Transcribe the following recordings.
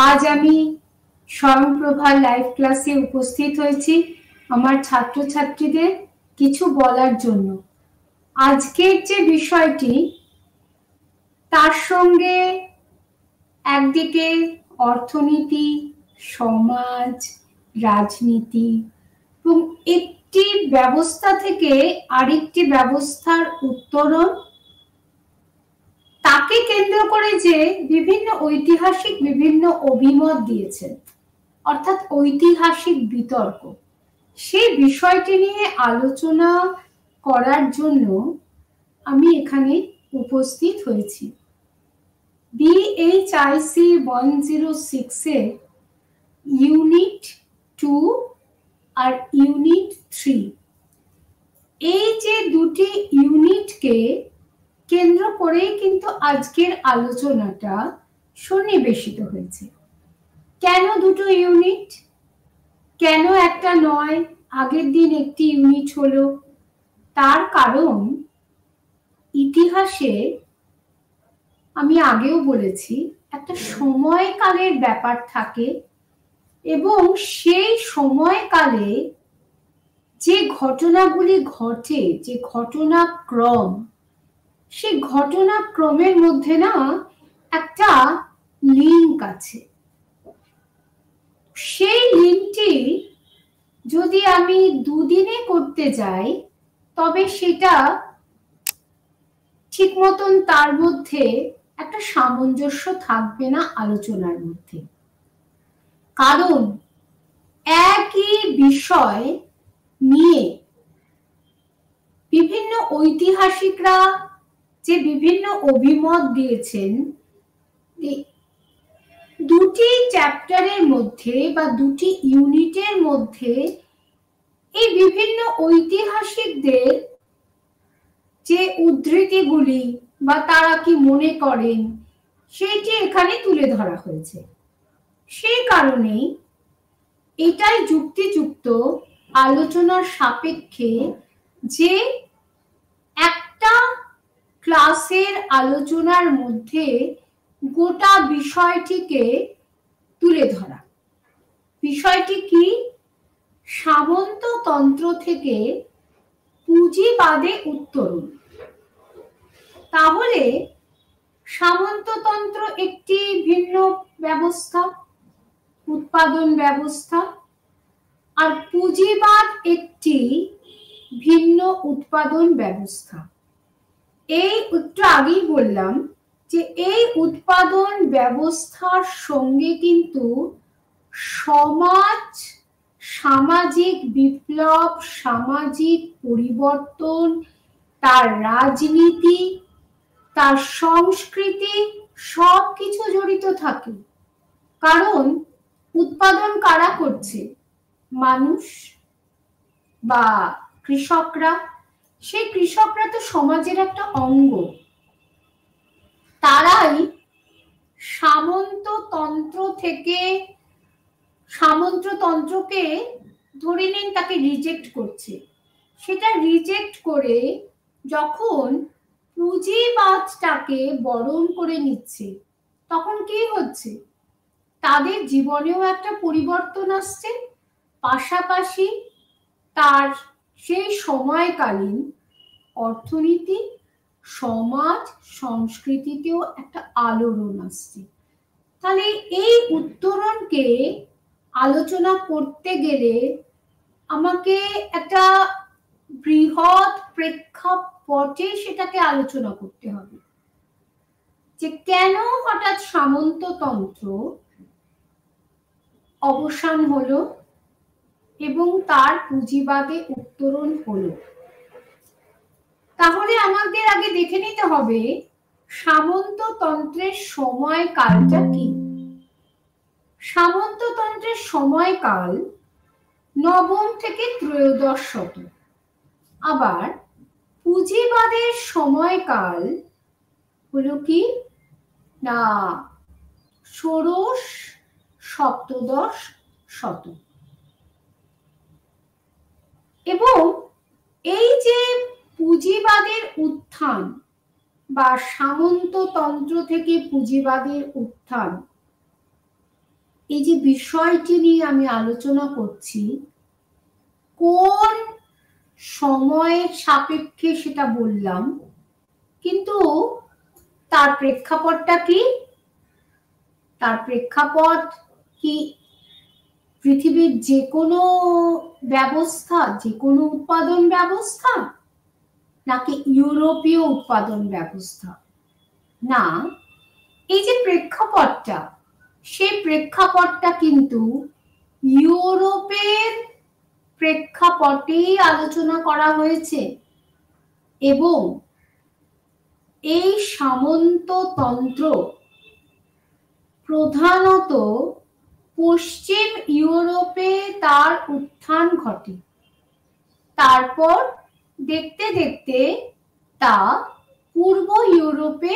আজ আমি স্বয়ংপ্রভা লাইভ ক্লাসে উপস্থিত হয়েছি আমার ছাত্রছাত্রীদের কিছু বলার জন্য। আজকের যে বিষয়টি তার সঙ্গে একদিকে অর্থনীতি, সমাজ, রাজনীতি এবং একটি ব্যবস্থা থেকে আরেকটি ব্যবস্থার উত্তরণ, তাকে কেন্দ্র করে যে বিভিন্ন ঐতিহাসিক বিভিন্ন অভিমত দিয়েছেন, অর্থাৎ ঐতিহাসিক বিতর্ক, সেই বিষয়টি নিয়ে আলোচনা করার জন্য আমি এখানে উপস্থিত হয়েছি। BHIC 106 এ ইউনিট 2 আর ইউনিট 3, এই যে দুটি ইউনিটকে কেন্দ্র করেই কিন্তু আজকের আলোচনাটা সন্নিবেশিত হয়েছে। কেন দুটো ইউনিট, কেন একটা নয়, আগের দিন একটি ইউনিট হলো? তার কারণ ইতিহাসে আমি আগেও বলেছি একটা সময়কালের ব্যাপার থাকে এবং সেই সময়কালে যে ঘটনাগুলি ঘটে, যে ঘটনাক্রম, সেই ঘটনাক্রমের মধ্যে না একটা লিঙ্ক আছে। সেই লিঙ্কটি যদি আমি দুদিনে করতে যাই তবে সেটা ঠিক মতন তার মধ্যে একটা সামঞ্জস্য থাকবে না আলোচনার মধ্যে। কারণ একই বিষয় নিয়ে বিভিন্ন ঐতিহাসিকরা যে বিভিন্ন অভিমত দিয়েছেন, দুটি চ্যাপ্টারের মধ্যে বা দুটি ইউনিটের মধ্যে এই বিভিন্ন ঐতিহাসিকদের যে উদ্ধৃতিগুলি বা তারা কি মনে করেন সেইটি এখানে তুলে ধরা হয়েছে। সেই কারণেই এটাই যুক্তিযুক্ত আলোচনার সাপেক্ষে যে একটা ক্লাসের আলোচনার মধ্যে গোটা বিষয়টিকে তুলে ধরা। বিষয়টি কি? সামন্ততন্ত্র থেকে পুঁজিবাদে উত্তরণ। তাহলে সামন্ততন্ত্র একটি ভিন্ন ব্যবস্থা, উৎপাদন ব্যবস্থা, আর পুঁজিবাদ একটি ভিন্ন উৎপাদন ব্যবস্থা। এই একটু আগেই বললাম যে এই উৎপাদন ব্যবস্থার সঙ্গে কিন্তু সমাজ, সামাজিক বিপ্লব, সামাজিক পরিবর্তন, তার রাজনীতি, তার সংস্কৃতি সবকিছু জড়িত থাকে। কারণ উৎপাদন কারা করছে? মানুষ বা কৃষকরা। সেই কৃষকরা তো সমাজের একটা অঙ্গ। তারাই সামন্ততন্ত্রকে ধরে নিন তাকে রিজেক্ট করছে। সেটা রিজেক্ট করে যখন পুঁজিবাদটাকে বরণ করে নিচ্ছে, তখন কি হচ্ছে? তাদের জীবনেও একটা পরিবর্তন আসছে, পাশাপাশি তার সেই সময়কালীন অর্থনীতি, সমাজ, সংস্কৃতিতেও একটা আলোড়ন আসছে। তাহলে এই উত্তরণকে আলোচনা করতে গেলে আমাকে একটা বৃহৎ প্রেক্ষাপটে সেটাকে আলোচনা করতে হবে যে কেন হঠাৎ সামন্ততন্ত্র অবসান হলো এবং তার পুঁজিবাদে উত্তরণ হলো। তাহলে আমাদের আগে দেখে নিতে হবে সামন্ততন্ত্রের সময়কালটা কি। সামন্ততন্ত্রের সময়কাল নবম থেকে ত্রয়োদশ শতক। আবার পুঁজিবাদের সময়কাল হলো কি না ষোড়শ সপ্তদশ শতক। এবং এই যে পুঁজিবাদের উত্থান বা সামন্ততন্ত্র থেকে পুঁজিবাদের উত্থান, এই যে বিষয়টি নিয়ে আমি আলোচনা করছি, কোন সময়ের সাপেক্ষে সেটা বললাম, কিন্তু তার প্রেক্ষাপটটা কি? তার প্রেক্ষাপট কি পৃথিবীর যে কোনো ব্যবস্থা, যে কোনো উৎপাদন ব্যবস্থা, নাকি ইউরোপীয় উৎপাদন ব্যবস্থা? না, এই যে প্রেক্ষাপটটা, সেই প্রেক্ষাপটটা কিন্তু ইউরোপের প্রেক্ষাপটেই আলোচনা করা হয়েছে এবং এই সামন্ততন্ত্র প্রধানত পশ্চিম ইউরোপে তার উত্থান ঘটে। তারপর দেখতে দেখতে তা পূর্ব ইউরোপে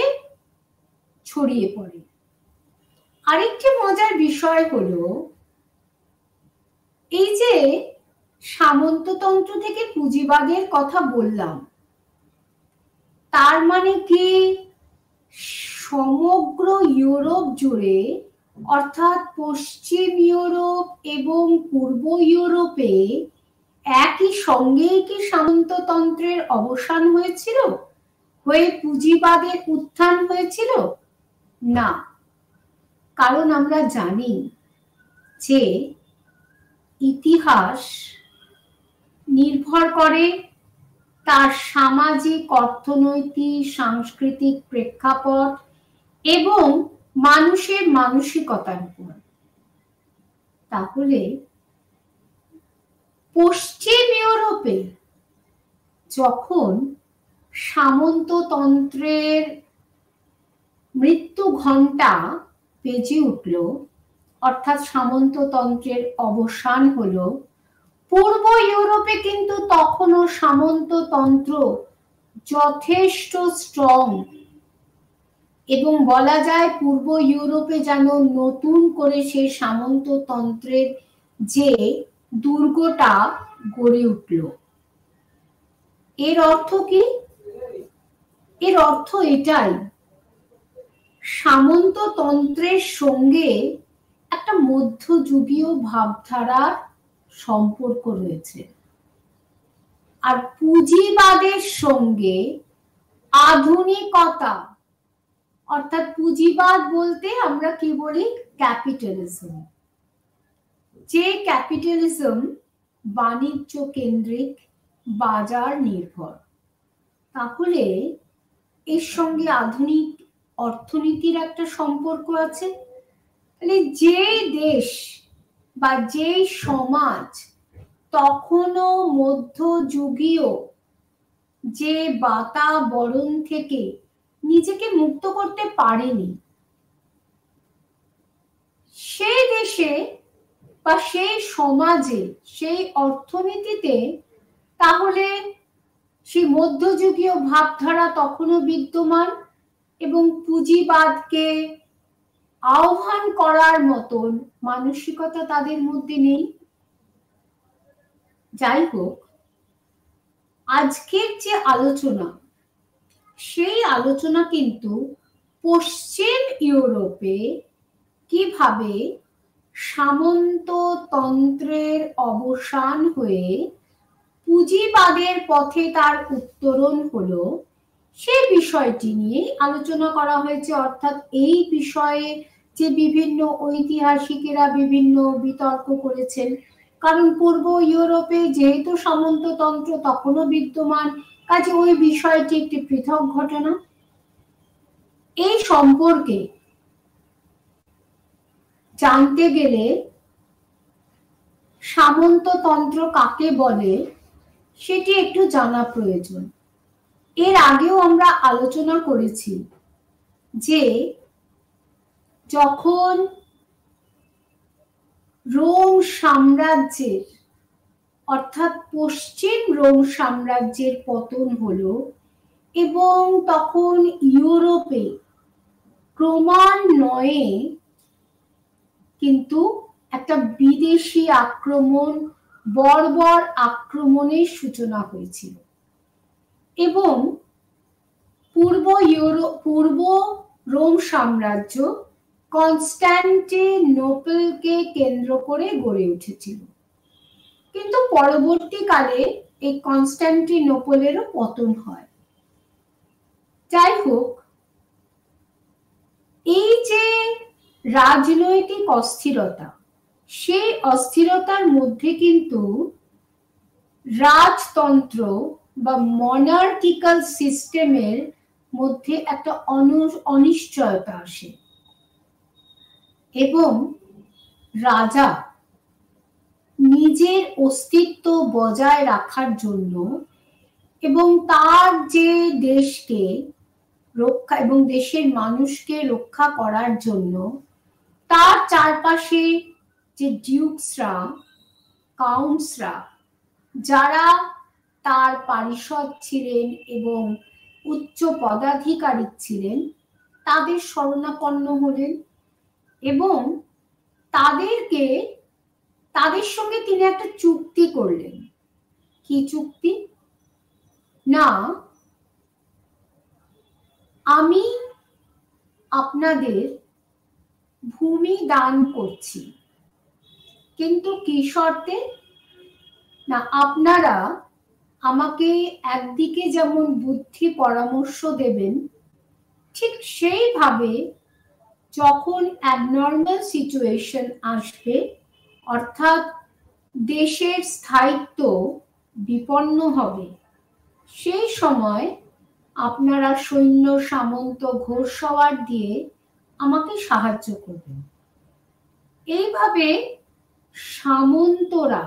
ছড়িয়ে পড়ে। আরেকটি মজার বিষয় হলো, এই যে সামন্ততন্ত্র থেকে পুঁজিবাদের কথা বললাম, তার মানে কি সমগ্র ইউরোপ জুড়ে, অর্থাৎ পশ্চিম ইউরোপ এবং পূর্ব ইউরোপে একই সঙ্গেই কি সামন্ততন্ত্রের অবসান হয়েছিল, হয়ে পুঁজিবাদের উত্থান হয়েছিল? না, কারণ আমরা জানি যে ইতিহাস নির্ভর করে তার সামাজিক, অর্থনৈতিক, সাংস্কৃতিক প্রেক্ষাপট এবং মানুষের মানসিকতার উপর। তাহলে পশ্চিম ইউরোপে যখন সামন্ততন্ত্রের মৃত্যু ঘণ্টা বেজে উঠল, অর্থাৎ সামন্ততন্ত্রের অবসান হলো, পূর্ব ইউরোপে কিন্তু তখনও সামন্ততন্ত্র যথেষ্ট স্ট্রং এবং বলা যায় পূর্ব ইউরোপে যেন নতুন করে সেই সামন্ততন্ত্রের যে দুর্গটা গড়ে উঠল। এর অর্থ কি? এর অর্থ এটাই, সামন্ততন্ত্রের সঙ্গে একটা মধ্যযুগীয় ভাবধারার সম্পর্ক রয়েছে, আর পুঁজিবাদের সঙ্গে আধুনিকতা, অর্থাৎ পুঁজিবাদ বলতে আমরা কি বলি? ক্যাপিটালিজম। যে ক্যাপিটালিজম বাণিজ্য কেন্দ্রিক, বাজার নির্ভর। তাহলে এর সঙ্গে আধুনিক অর্থনীতির একটা সম্পর্ক আছে। তাহলে যে দেশ বা যে সমাজ তখনও মধ্যযুগীয় যে বাতাবরণ থেকে নিজেকে মুক্ত করতে পারেনি, সেই দেশে বা সেই সমাজে, সেই অর্থনীতিতে তাহলে সেই মধ্যযুগীয় ভাবধারা তখনও বিদ্যমান এবং পুঁজিবাদকে আহ্বান করার মতন মানসিকতা তাদের মধ্যে নেই। যাই হোক, আজকের যে আলোচনা, সেই আলোচনা কিন্তু পশ্চিম ইউরোপে কিভাবে সামন্ততন্ত্রের অবসান হয়ে পুঁজিবাদের পথে তার উত্তরণ হলো, সেই বিষয়টি নিয়ে আলোচনা করা হয়েছে। অর্থাৎ এই বিষয়ে যে বিভিন্ন ঐতিহাসিকেরা বিভিন্ন বিতর্ক করেছেন, কারণ পূর্ব ইউরোপে যেহেতু সামন্ততন্ত্র তখনও বিদ্যমান, কাজে ওই বিষয়টি একটি পৃথক ঘটনা। এই সম্পর্কে জানতে গেলে সামন্ততন্ত্র কাকে বলে সেটি একটু জানা প্রয়োজন। এর আগেও আমরা আলোচনা করেছি যে যখন রোম সাম্রাজ্যের, অর্থাৎ পশ্চিম রোম সাম্রাজ্যের পতন হলো এবং তখন ইউরোপে ক্রমান্বয়ে কিন্তু একটা বিদেশি আক্রমণ, বর্বর আক্রমণের সূচনা হয়েছিল এবং পূর্ব রোম সাম্রাজ্য কনস্ট্যান্টিনোপলকে কেন্দ্র করে গড়ে উঠেছিল। কিন্তু পরবর্তীকালে এই কনস্ট্যান্টিনোপলেরও পতন হয়। যাই হোক, এই যে রাজনৈতিক অস্থিরতা, সেই অস্থিরতার মধ্যে কিন্তু রাজতন্ত্র বা মনার্কিক্যাল সিস্টেমের মধ্যে একটা অনিশ্চয়তা আসে এবং রাজা নিজের অস্তিত্ব বজায় রাখার জন্য এবং তার যে দেশকে রক্ষা এবং দেশের মানুষকে রক্ষা করার জন্য তার চারপাশে যে ডিউকসরা, কাউন্টসরা, যারা তার পারিষদ ছিলেন এবং উচ্চ পদাধিকারী ছিলেন, তাদের শরণাপন্ন হলেন এবং তাদের সঙ্গে তিনি একটা চুক্তি করলেন। কি চুক্তি? না, আমি আপনাদের ভূমি দান করছি, কিন্তু কি শর্তে? না, আপনারা আমাকে একদিকে যেমন বুদ্ধি পরামর্শ দেবেন, ঠিক সেইভাবে যখন অ্যাবনর্মাল সিচুয়েশন আসবে, অর্থাৎ দেশের স্থায়িত্ব বিপন্ন হবে, সেই সময় আপনারা সৈন্য সামন্ত ঘোড়সওয়ার দিয়ে আমাকে সাহায্য করবেন। এইভাবে সামন্তরা,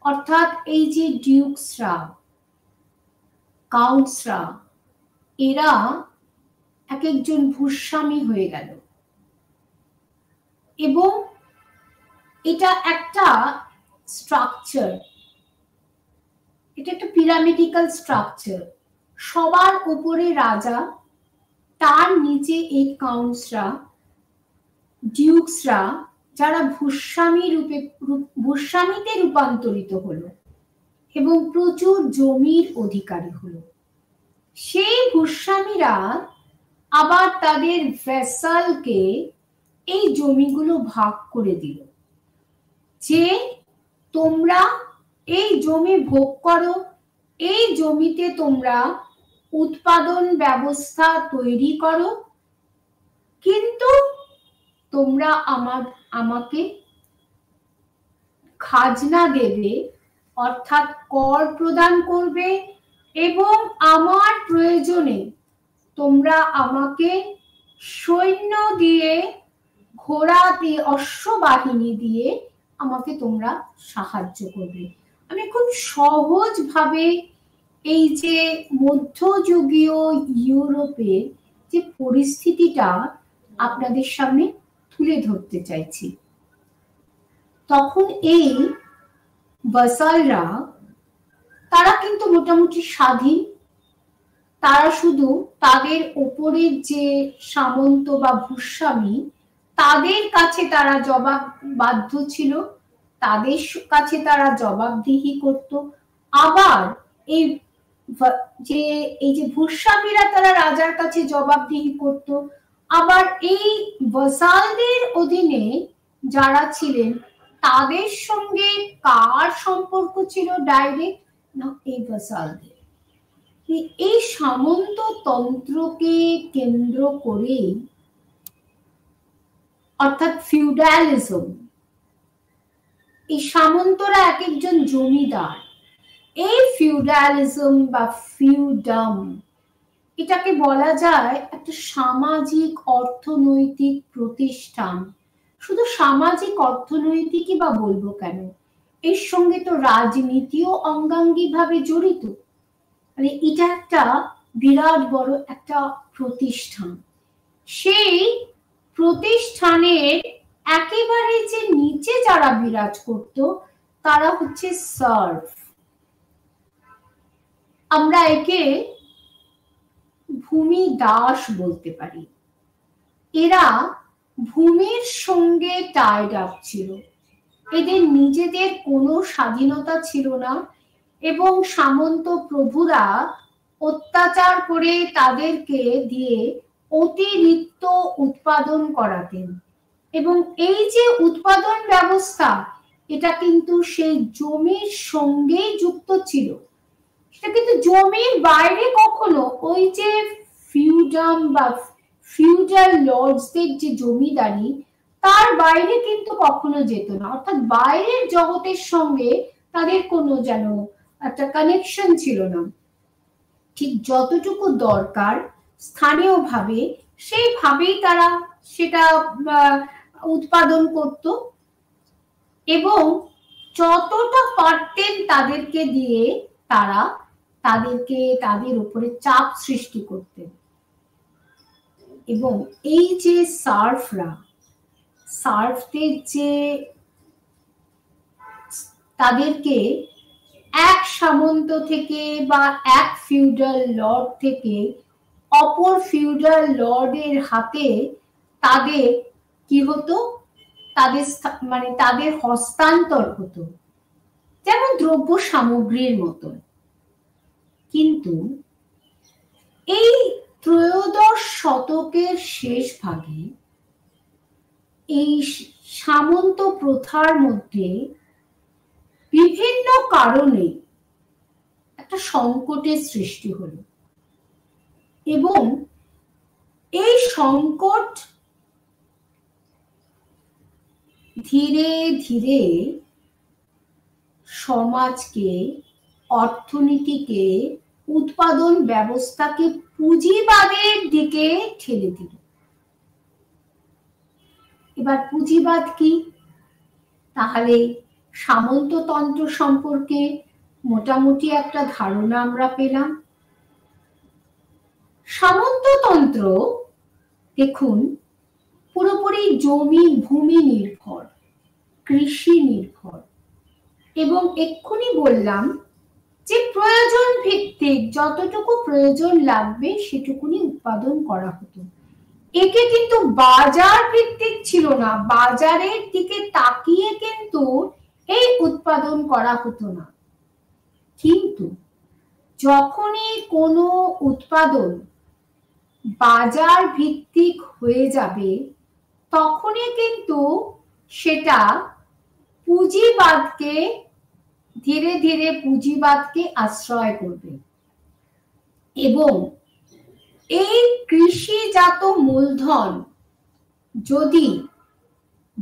অর্থাৎ এই যে ডিউকসরা, কাউন্টসরা, এরা এক একজন ভূস্বামী হয়ে গেল এবং এটা একটা স্ট্রাকচার, এটা একটা পিরামিডিক্যাল স্ট্রাকচার। সবার উপরে রাজা, তার নিচে এই কাউন্টসরা, ডিউকসরা, যারা ভূস্বামীতে রূপান্তরিত হলো এবং প্রচুর জমির অধিকারী হলো। সেই ভূস্বামীরা আবার তাদের ভেসালকে এই জমিগুলো ভাগ করে দিল, যে তোমরা এই জমি ভোগ করো, এই জমিতে তোমরা উৎপাদন ব্যবস্থা তৈরি করো, কিন্তু তোমরা আমাকে খাজনা দেবে, অর্থাৎ কর প্রদান করবে এবং আমার প্রয়োজনে তোমরা আমাকে সৈন্য দিয়ে, ঘোড়া দিয়ে, অশ্ববাহিনী দিয়ে আমাকে তোমরা সাহায্য করবে। আমি খুব সহজভাবে এই যে মধ্যযুগীয় ইউরোপের যে পরিস্থিতিটা আপনাদের সামনে তুলে ধরতে চাইছি। তখন এই ভাসালরা, তারা কিন্তু মোটামুটি স্বাধীন। তারা শুধু তাদের উপরের যে সামন্ত বা ভূস্বামী, তাদের কাছে তারা বাধ্য ছিল, তাদের কাছে তারা জবাবদিহি করত। আবার এই যে ভূস্বামীরা, তারা রাজার কাছে জবাবদিহি করত। আবার এই ভাসালদের অধীনে যারা ছিলেন, তাদের সঙ্গে কার সম্পর্ক ছিল ডাইরেক্ট? না, এই ভাসালদের। এই সামন্ততন্ত্রকে কেন্দ্র করে, অর্থাৎ ফিউডালিজম, এই সামন্তরা এক একজন জমিদার, এই ফিউডালিজম বা ফিউডাম, এটাকে বলা যায় একটা সামাজিক অর্থনৈতিক প্রতিষ্ঠান। শুধু সামাজিক অর্থনৈতিকই বা বলবো কেন, এর সঙ্গে তো রাজনীতিও অঙ্গাঙ্গিভাবে জড়িত। মানে এটা একটা বিরাট বড় একটা প্রতিষ্ঠান। সেই প্রতিষ্ঠানের একেবারে যে নিচে যারা বিরাজ করত, তারা হচ্ছে সার্ভ। আমরা একে ভূমি দাস বলতে পারি। এরা ভূমির সঙ্গে টাইড আপ ছিল, এদের নিজেদের কোনো স্বাধীনতা ছিল না এবং সামন্ত প্রভুরা অত্যাচার করে তাদেরকে দিয়ে অতিরিক্ত উৎপাদন করাতেন। এবং এই যে উৎপাদন ব্যবস্থা, এটা কিন্তু সেই জমির সঙ্গেই যুক্ত ছিল। সেটা কিন্তু জমির বাইরে কখনো ওই যে ফিউডাম বা ফিউডাল লর্ডসদের যে জমিদারি, তার বাইরে কিন্তু কখনো যেত না। অর্থাৎ বাইরের জগতের সঙ্গে তাদের কোনো যেন একটা কানেকশন ছিল না। ঠিক যতটুকু দরকার স্থানীয়ভাবে সেইভাবেই তারা সেটা উৎপাদন করত এবং যতটা পারতেন তাদেরকে দিয়ে তারা তাদের উপরে চাপ সৃষ্টি করতেন। এবং এই যে সার্ফদের যে তাদেরকে এক সামন্ত থেকে বা এক ফিউডাল লর্ড থেকে অপর ফিউডাল লর্ডের হাতে তাদের কি হতো, তাদের হস্তান্তর হতো, যেমন দ্রব্য সামগ্রীর মতো। কিন্তু এই ত্রয়োদশ শতকের শেষ ভাগে এই সামন্ত প্রথার মধ্যে বিভিন্ন কারণে একটা সংকটের সৃষ্টি হলো এবং এই সংকট ধীরে ধীরে সমাজকে, অর্থনীতিকে, উৎপাদন ব্যবস্থাকে পুঁজিবাদের দিকে ঠেলে দিল। এবার পুঁজিবাদ কি? তাহলে সামন্ততন্ত্র সম্পর্কে মোটামুটি একটা ধারণা আমরা পেলাম। সামন্ততন্ত্র দেখুন পুরোপুরি ভূমি নির্ভর, কৃষি নির্ভর এবং এক্ষুনি বললাম যে প্রয়োজন ভিত্তিক যতটুকু প্রয়োজন লাগবে সেটুকুনি উৎপাদন করা হতো। একে কিন্তু বাজার ভিত্তিক ছিল না, বাজারের দিকে তাকিয়ে কিন্তু এই উৎপাদন করা হতো না। কিন্তু যখনই কোনো উৎপাদন বাজার ভিত্তিক হয়ে যাবে তখনই কিন্তু সেটা পুঁজিবাদকে ধীরে ধীরে পুঁজিবাদকে আশ্রয় করবে এবং এই কৃষিজাত মূলধন যদি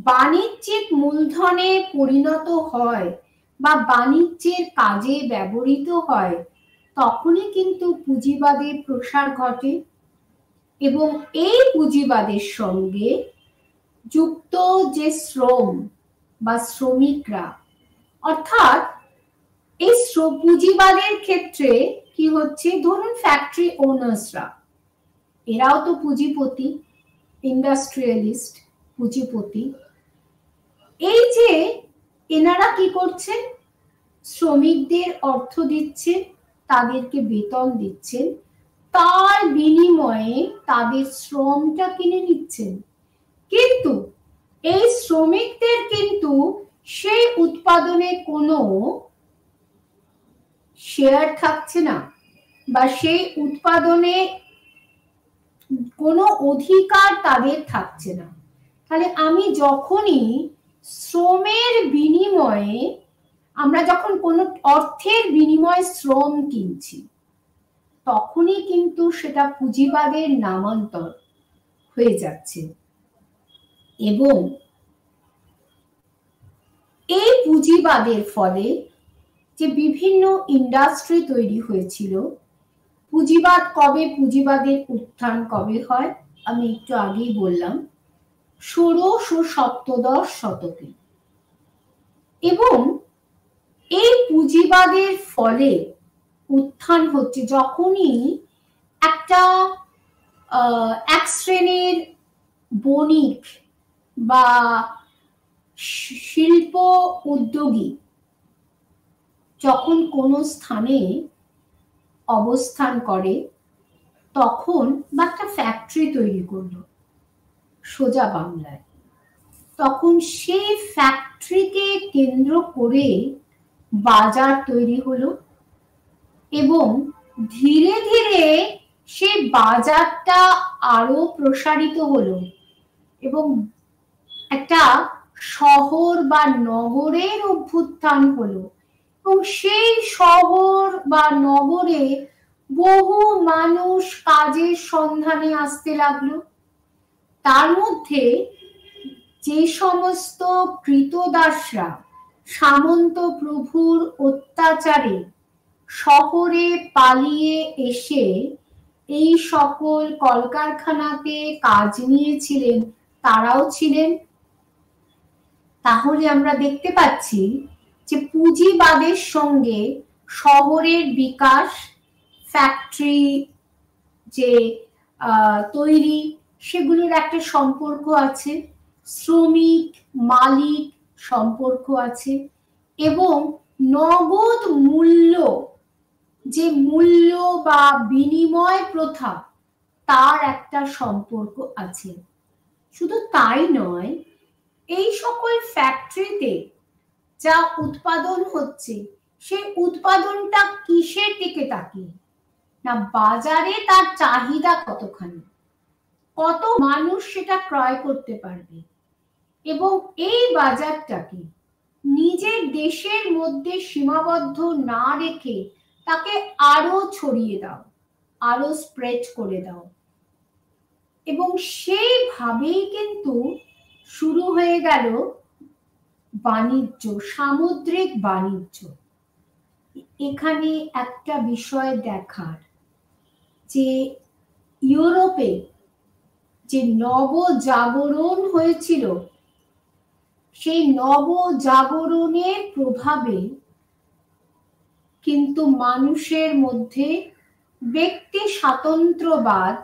বাণিজ্যিক মূলধনে পরিণত হয় বা বাণিজ্যের কাজে ব্যবহৃত হয় তখনই কিন্তু পুঁজিবাদের প্রসার ঘটে এবং এই পুঁজিবাদের সঙ্গে যুক্ত যে শ্রম বা শ্রমিকরা, অর্থাৎ এই পুঁজিবাদের ক্ষেত্রে কি হচ্ছে, ধরুন ফ্যাক্টরি ওনার্সরা, এরাও তো পুঁজিপতি, ইন্ডাস্ট্রিয়ালিস্ট পুঁজিপতি। এই যে এনারা কি করছেন, শ্রমিকদের অর্থ দিচ্ছেন, তাদেরকে বেতন দিচ্ছেন, তার বিনিময়ে তাদের শ্রমটা কিনে নিচ্ছেন। কিন্তু এই শ্রমিকদের কিন্তু সেই উৎপাদনে কোনো শেয়ার থাকছে না বা সেই উৎপাদনে কোনো অধিকার তাদের থাকছে না। তাহলে আমি যখনই শ্রমের বিনিময়ে, আমরা যখন কোনো অর্থের বিনিময়ে শ্রম কিনছি তখনই কিন্তু সেটা পুঁজিবাদের নামান্তর হয়ে যাচ্ছে এবং এই পুঁজিবাদের ফলে যে বিভিন্ন ইন্ডাস্ট্রি তৈরি হয়েছিল, পুঁজিবাদের উত্থান কবে হয় আমি একটু আগেই বললাম, ষোড়শ ও সপ্তদশ শতকে। এবং এই পুঁজিবাদের ফলে উত্থান হচ্ছে যখনই এক শ্রেণীর বণিক বা শিল্প উদ্যোগী যখন কোনো স্থানে অবস্থান করে তখন বা একটা ফ্যাক্টরি তৈরি করলো সোজা বাংলায়, তখন সেই ফ্যাক্টরিকে কেন্দ্র করে বাজার তৈরি হলো এবং ধীরে ধীরে সেই বাজারটা আরো প্রসারিত হলো এবং একটা শহর বা নগরের অভ্যুত্থান হলো এবং সেই শহর বা নগরে বহু মানুষ কাজের সন্ধানে আসতে লাগলো। তার মধ্যে যে সমস্ত কৃতদাসরা সামন্ত প্রভুর অত্যাচারে শহরে পালিয়ে এসে এই সকল কলকারখানাতে কাজ নিয়েছিলেন তারাও ছিলেন। তাহলে আমরা দেখতে পাচ্ছি যে পুঁজিবাদের সঙ্গে শহরের বিকাশ, ফ্যাক্টরি যে তৈরি সেগুলোর একটা সম্পর্ক আছে, শ্রমিক মালিক সম্পর্ক আছে এবং নগদ মূল্য যে মূল্য বা বিনিময় প্রথা তার একটা সম্পর্ক আছে। শুধু তাই নয়, এই সকল ফ্যাক্টরিতে যা উৎপাদন হচ্ছে সেই উৎপাদনটা কিসের দিকে তাকিয়ে, না বাজারে তার চাহিদা কতখানি, কত মানুষ সেটা ক্রয় করতে পারবে এবং এই বাজারটাকে নিজের দেশের মধ্যে সীমাবদ্ধ না রেখে তাকে আরো ছড়িয়ে দাও, আরো স্প্রেড করে দাও। এবং সেইভাবেই কিন্তু শুরু হয়ে গেল বাণিজ্য, সামুদ্রিক বাণিজ্য। এখানে একটা বিষয় দেখার যে ইউরোপে যে নবজাগরণ হয়েছিল সেই নবজাগরণের প্রভাবে কিন্তু মানুষের মধ্যে ব্যক্তি স্বাতন্ত্র্যবাদ,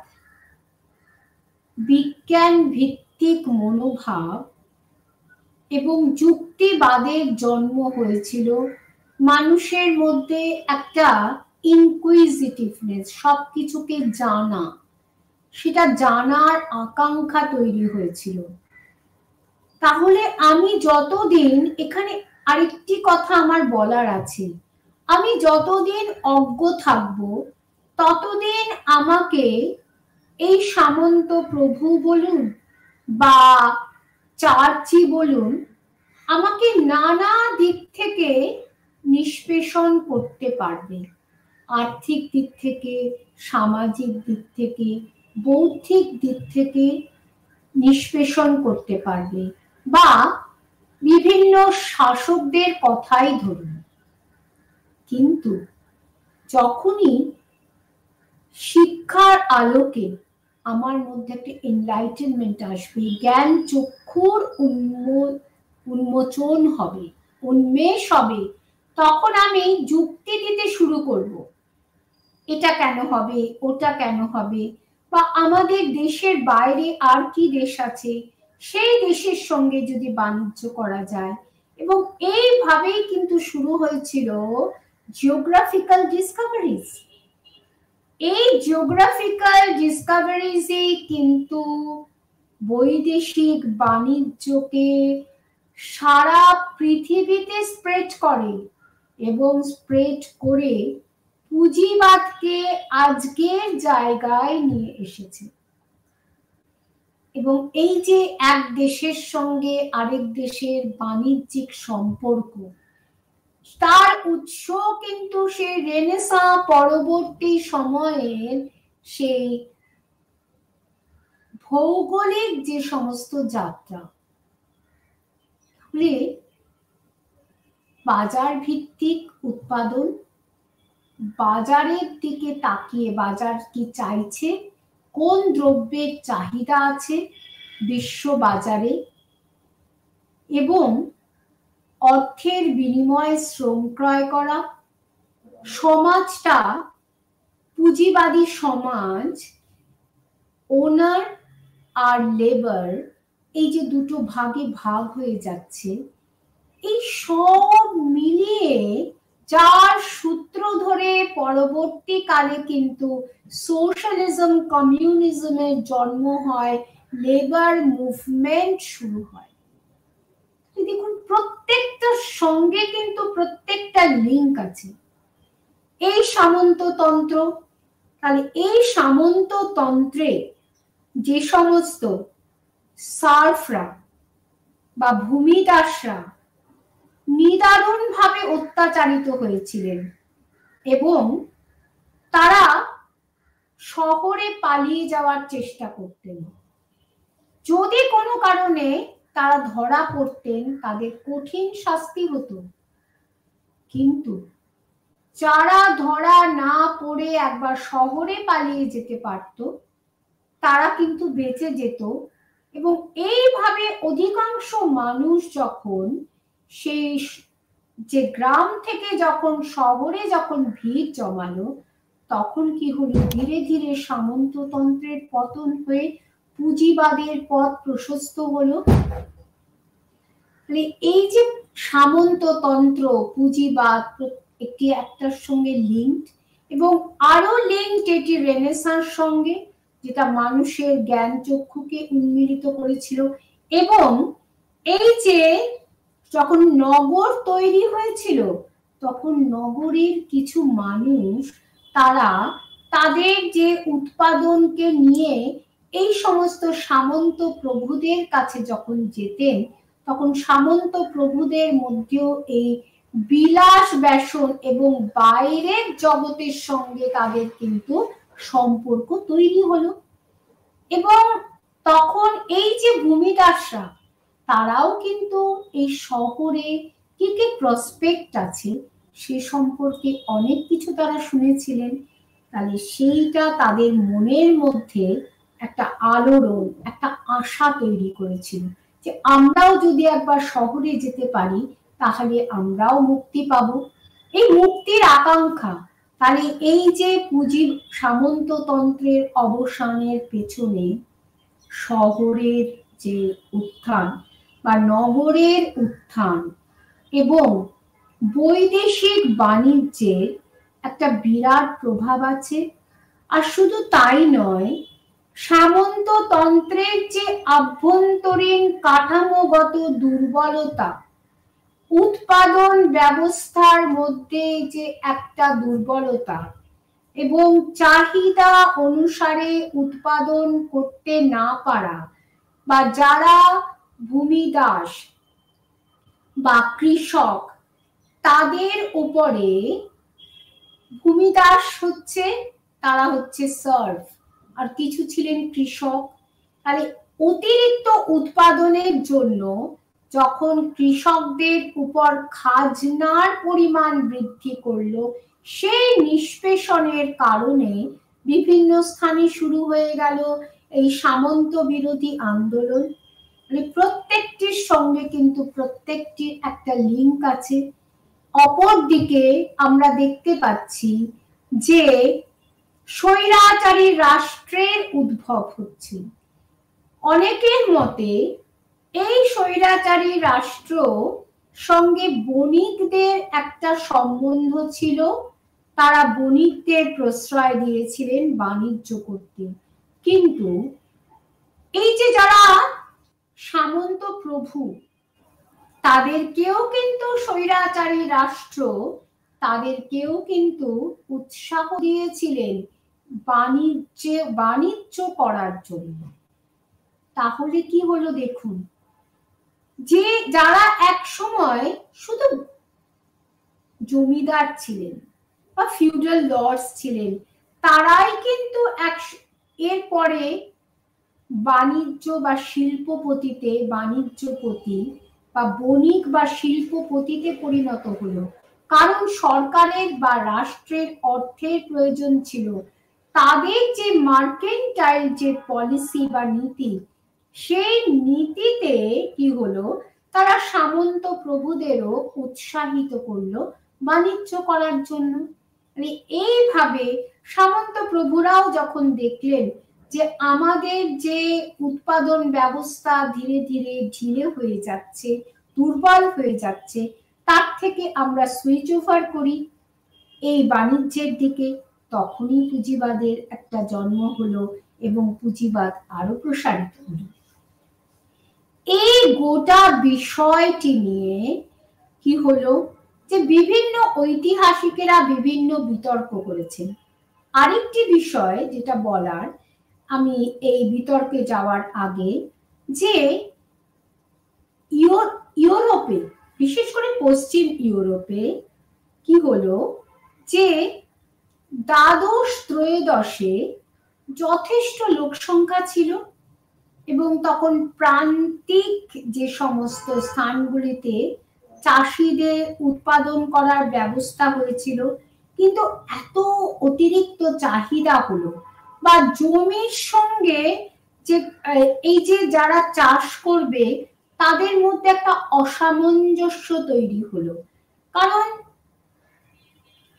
বিজ্ঞান ভিত্তিক মনোভাব এবং যুক্তিবাদের জন্ম হয়েছিল। মানুষের মধ্যে একটা ইনকুইজিটিভনেস, সবকিছুকে জানা, সেটা জানার আকাঙ্ক্ষা তৈরি হয়েছিল। তাহলে আমি যতদিন, এখানে আরেকটি কথা আমার বলার আছে, আমি যতদিন অজ্ঞ থাকব ততদিন আমাকে এই সামন্ত প্রভু বলুন বা চার্চি বলুন আমাকে নানা দিক থেকে নিষ্পেষণ করতে পারবে, আর্থিক দিক থেকে, সামাজিক দিক থেকে, বৌদ্ধিক দিক থেকে নিষ্পেষণ করতে পারবে বা বিভিন্ন শাসকদের কথাই ধরুন। কিন্তু যখনই শিক্ষার আলোকে আমার মধ্যে একটা এনলাইটেনমেন্ট আসবে, জ্ঞান চক্ষুর উন্মোচন হবে, উন্মেষ হবে, তখন আমি যুক্তি দিতে শুরু করব, এটা কেন হবে, ওটা কেন হবে, বা আমাদের দেশের বাইরে আর কি দেশ আছে সেই দেশের সঙ্গে যদি বাণিজ্য করা যায়। এবং এইভাবেই কিন্তু শুরু হয়েছিল জিওগ্রাফিক্যাল ডিসকভারিজ। এই জিওগ্রাফিক্যাল ডিসকভারিজই কিন্তু বৈদেশিক বাণিজ্যকে সারা পৃথিবীতে স্প্রেড করে এবং স্প্রেড করে পুঁজিবাদকে আজকের জায়গায় নিয়ে এসেছে। এবং এই যে এক দেশের সঙ্গে আরেক দেশের বাণিজ্যিক সম্পর্ক, তার উৎস কিন্তু সেই রেনেসাঁ পরবর্তী সময়ের সেই ভৌগোলিক যে সমস্ত যাত্রা। বাজার ভিত্তিক উৎপাদন, বাজারের দিকে তাকিয়ে বাজার কি চাইছে, কোন দ্রব্যের চাহিদা আছে বিশ্ব বাজারে, এবং অর্থের বিনিময়ে শ্রম ক্রয় করা। সমাজটা পুঁজিবাদী সমাজ, ওনার আর লেবার, এই যে দুটো ভাগে ভাগ হয়ে যাচ্ছে, এই সব মিলিয়ে যার সূত্র ধরে পরবর্তীকালে কিন্তু সোশ্যালিজম, কমিউনিজমের জন্ম হয়, লেবার মুভমেন্ট শুরু হয়। দেখুন প্রত্যেকটার সঙ্গে কিন্তু প্রত্যেকটা লিঙ্ক আছে। এই সামন্ততন্ত্র, তাহলে এই সামন্ততন্ত্রে যে সমস্ত সার্ফরা বা ভূমিদাসরা নিদারুণভাবে অত্যাচারিত হয়েছিলেন এবং তারা শহরে পালিয়ে যাওয়ার চেষ্টা করতেন। যদি কোনো কারণে তারা ধরা পড়তেন তাদের কঠিন শাস্তি হতো, কিন্তু যারা ধরা না পড়ে একবার শহরে পালিয়ে যেতে পারত তারা কিন্তু বেঁচে যেত। এবং এইভাবে অধিকাংশ মানুষ যখন সেই যে গ্রাম থেকে যখন শহরে যখন ভিড় জমালো, তখন কি হলো, ধীরে ধীরে সামন্ততন্ত্রের পতন হয়ে পুঁজিবাদের পথ প্রশস্ত হলো। এই যে সামন্ততন্ত্র, পুঁজিবাদ একটি একটার সঙ্গে লিঙ্কড, এবং আরো লিঙ্কড এটি রেনেসাঁর সঙ্গে, যেটা মানুষের জ্ঞান চক্ষুকে উন্মীলিত করেছিল। এবং এই যে যখন নগর তৈরি হয়েছিল তখন নগরের কিছু মানুষ তারা তাদের যে উৎপাদনকে নিয়ে এই সমস্ত সামন্ত প্রভুদের কাছে যখন যেতেন, তখন সামন্ত প্রভুদের মধ্যেও এই বিলাস ব্যসন এবং বাইরের জগতের সঙ্গে তাদের কিন্তু সম্পর্ক তৈরি হলো। এবং তখন এই যে ভূমিদাসরা তারাও কিন্তু এই শহরে কি কি প্রসপেক্ট আছে সে সম্পর্কে অনেক কিছু তারা শুনেছিলেন। তাহলে সেইটা তাদের মনের মধ্যে একটা আলোড়ন, একটা আশা তৈরি করেছিল যে আমরাও যদি একবার শহরে যেতে পারি তাহলে আমরাও মুক্তি পাবো। এই মুক্তির আকাঙ্ক্ষা, তাহলে এই যে পুঁজি সামন্ততন্ত্রের অবসানের পেছনে শহরের যে উত্থান বা নগরের উত্থান এবং বৈদেশিক বাণিজ্যের একটা বিরাট প্রভাব আছে। আর শুধু তাই নয়, সামন্ততন্ত্রের যে আভ্যন্তরীণ কাঠামোগত দুর্বলতা, উৎপাদন ব্যবস্থার মধ্যে যে একটা দুর্বলতা এবং চাহিদা অনুসারে উৎপাদন করতে না পারা, বা যারা ভূমিদাস বা কৃষক তাদের উপরে, ভূমিদাস হচ্ছে তারা হচ্ছে সার্ভ, আর কিছু ছিলেন কৃষক। তাহলে অতিরিক্ত উৎপাদনের জন্য যখন কৃষকদের উপর খাজনার পরিমাণ বৃদ্ধি করলো, সেই নিষ্পেষণের কারণে বিভিন্ন স্থানে শুরু হয়ে গেল এই সামন্ত বিরোধী আন্দোলন। মানে প্রত্যেকটির সঙ্গে কিন্তু প্রত্যেকটির একটা লিঙ্ক আছে। অপরদিকে আমরা দেখতে পাচ্ছি যে স্বৈরাচারী রাষ্ট্রের উদ্ভব হচ্ছে। অনেকের মতে এই স্বৈরাচারী রাষ্ট্র সঙ্গে বণিকদের একটা সম্বন্ধ ছিল, তারা বণিকদের প্রশ্রয় দিয়েছিলেন বাণিজ্য করতে। কিন্তু এই যে যারা সামন্ত প্রভু তাদেরকেও কিন্তু স্বৈরাচারী রাষ্ট্র তাদেরকেও কিন্তু উৎসাহ দিয়েছিলেন বাণিজ্য করার জন্য। তাহলে কি হলো দেখুন, যে যারা এক সময় শুধু জমিদার ছিলেন বা ফিউডাল লর্ডস ছিলেন, তারাই কিন্তু এরপরে বাণিজ্য বা শিল্পপতিতে, বাণিজ্যপতি বা বণিক বা শিল্পপতিতে পরিণত হলো। কারণ সরকারের বা রাষ্ট্রের অর্থের প্রয়োজন ছিল। তাদের যে মার্কেন্টাইল যে পলিসি বা নীতি, সেই নীতিতে কি হলো, তারা সামন্ত প্রভুদেরও উৎসাহিত করলো বাণিজ্য করার জন্য। এইভাবে সামন্ত প্রভুরাও যখন দেখলেন যে আমাদের যে উৎপাদন ব্যবস্থা ধীরে ধীরে ঢিলে হয়ে যাচ্ছে, দুর্বল হয়ে যাচ্ছে, তার থেকে আমরা সুইচ ওভার করি এই বাণিজ্যের দিকে, তখনই পুঁজিবাদের একটা জন্ম হলো এবং পুঁজিবাদ আরো প্রসারিত হলো। এই গোটা বিষয়টি নিয়ে কি হলো যে বিভিন্ন ঐতিহাসিকেরা বিভিন্ন বিতর্ক করেছেন। আরেকটি বিষয় যেটা বলার, আমি এই বিতর্কে যাওয়ার আগে, যে ইউরোপে, বিশেষ করে পশ্চিম ইউরোপে কি হলো যে দ্বাদশ ত্রয়োদশে যথেষ্ট লোক সংখ্যা ছিল এবং তখন প্রান্তিক যে সমস্ত স্থানগুলিতে চাষিদের উৎপাদন করার ব্যবস্থা হয়েছিল, কিন্তু এত অতিরিক্ত চাহিদা হলো বা জমির সঙ্গে যে এই যে যারা চাষ করবে তাদের মধ্যে একটা অসামঞ্জস্য তৈরি হলো। কারণ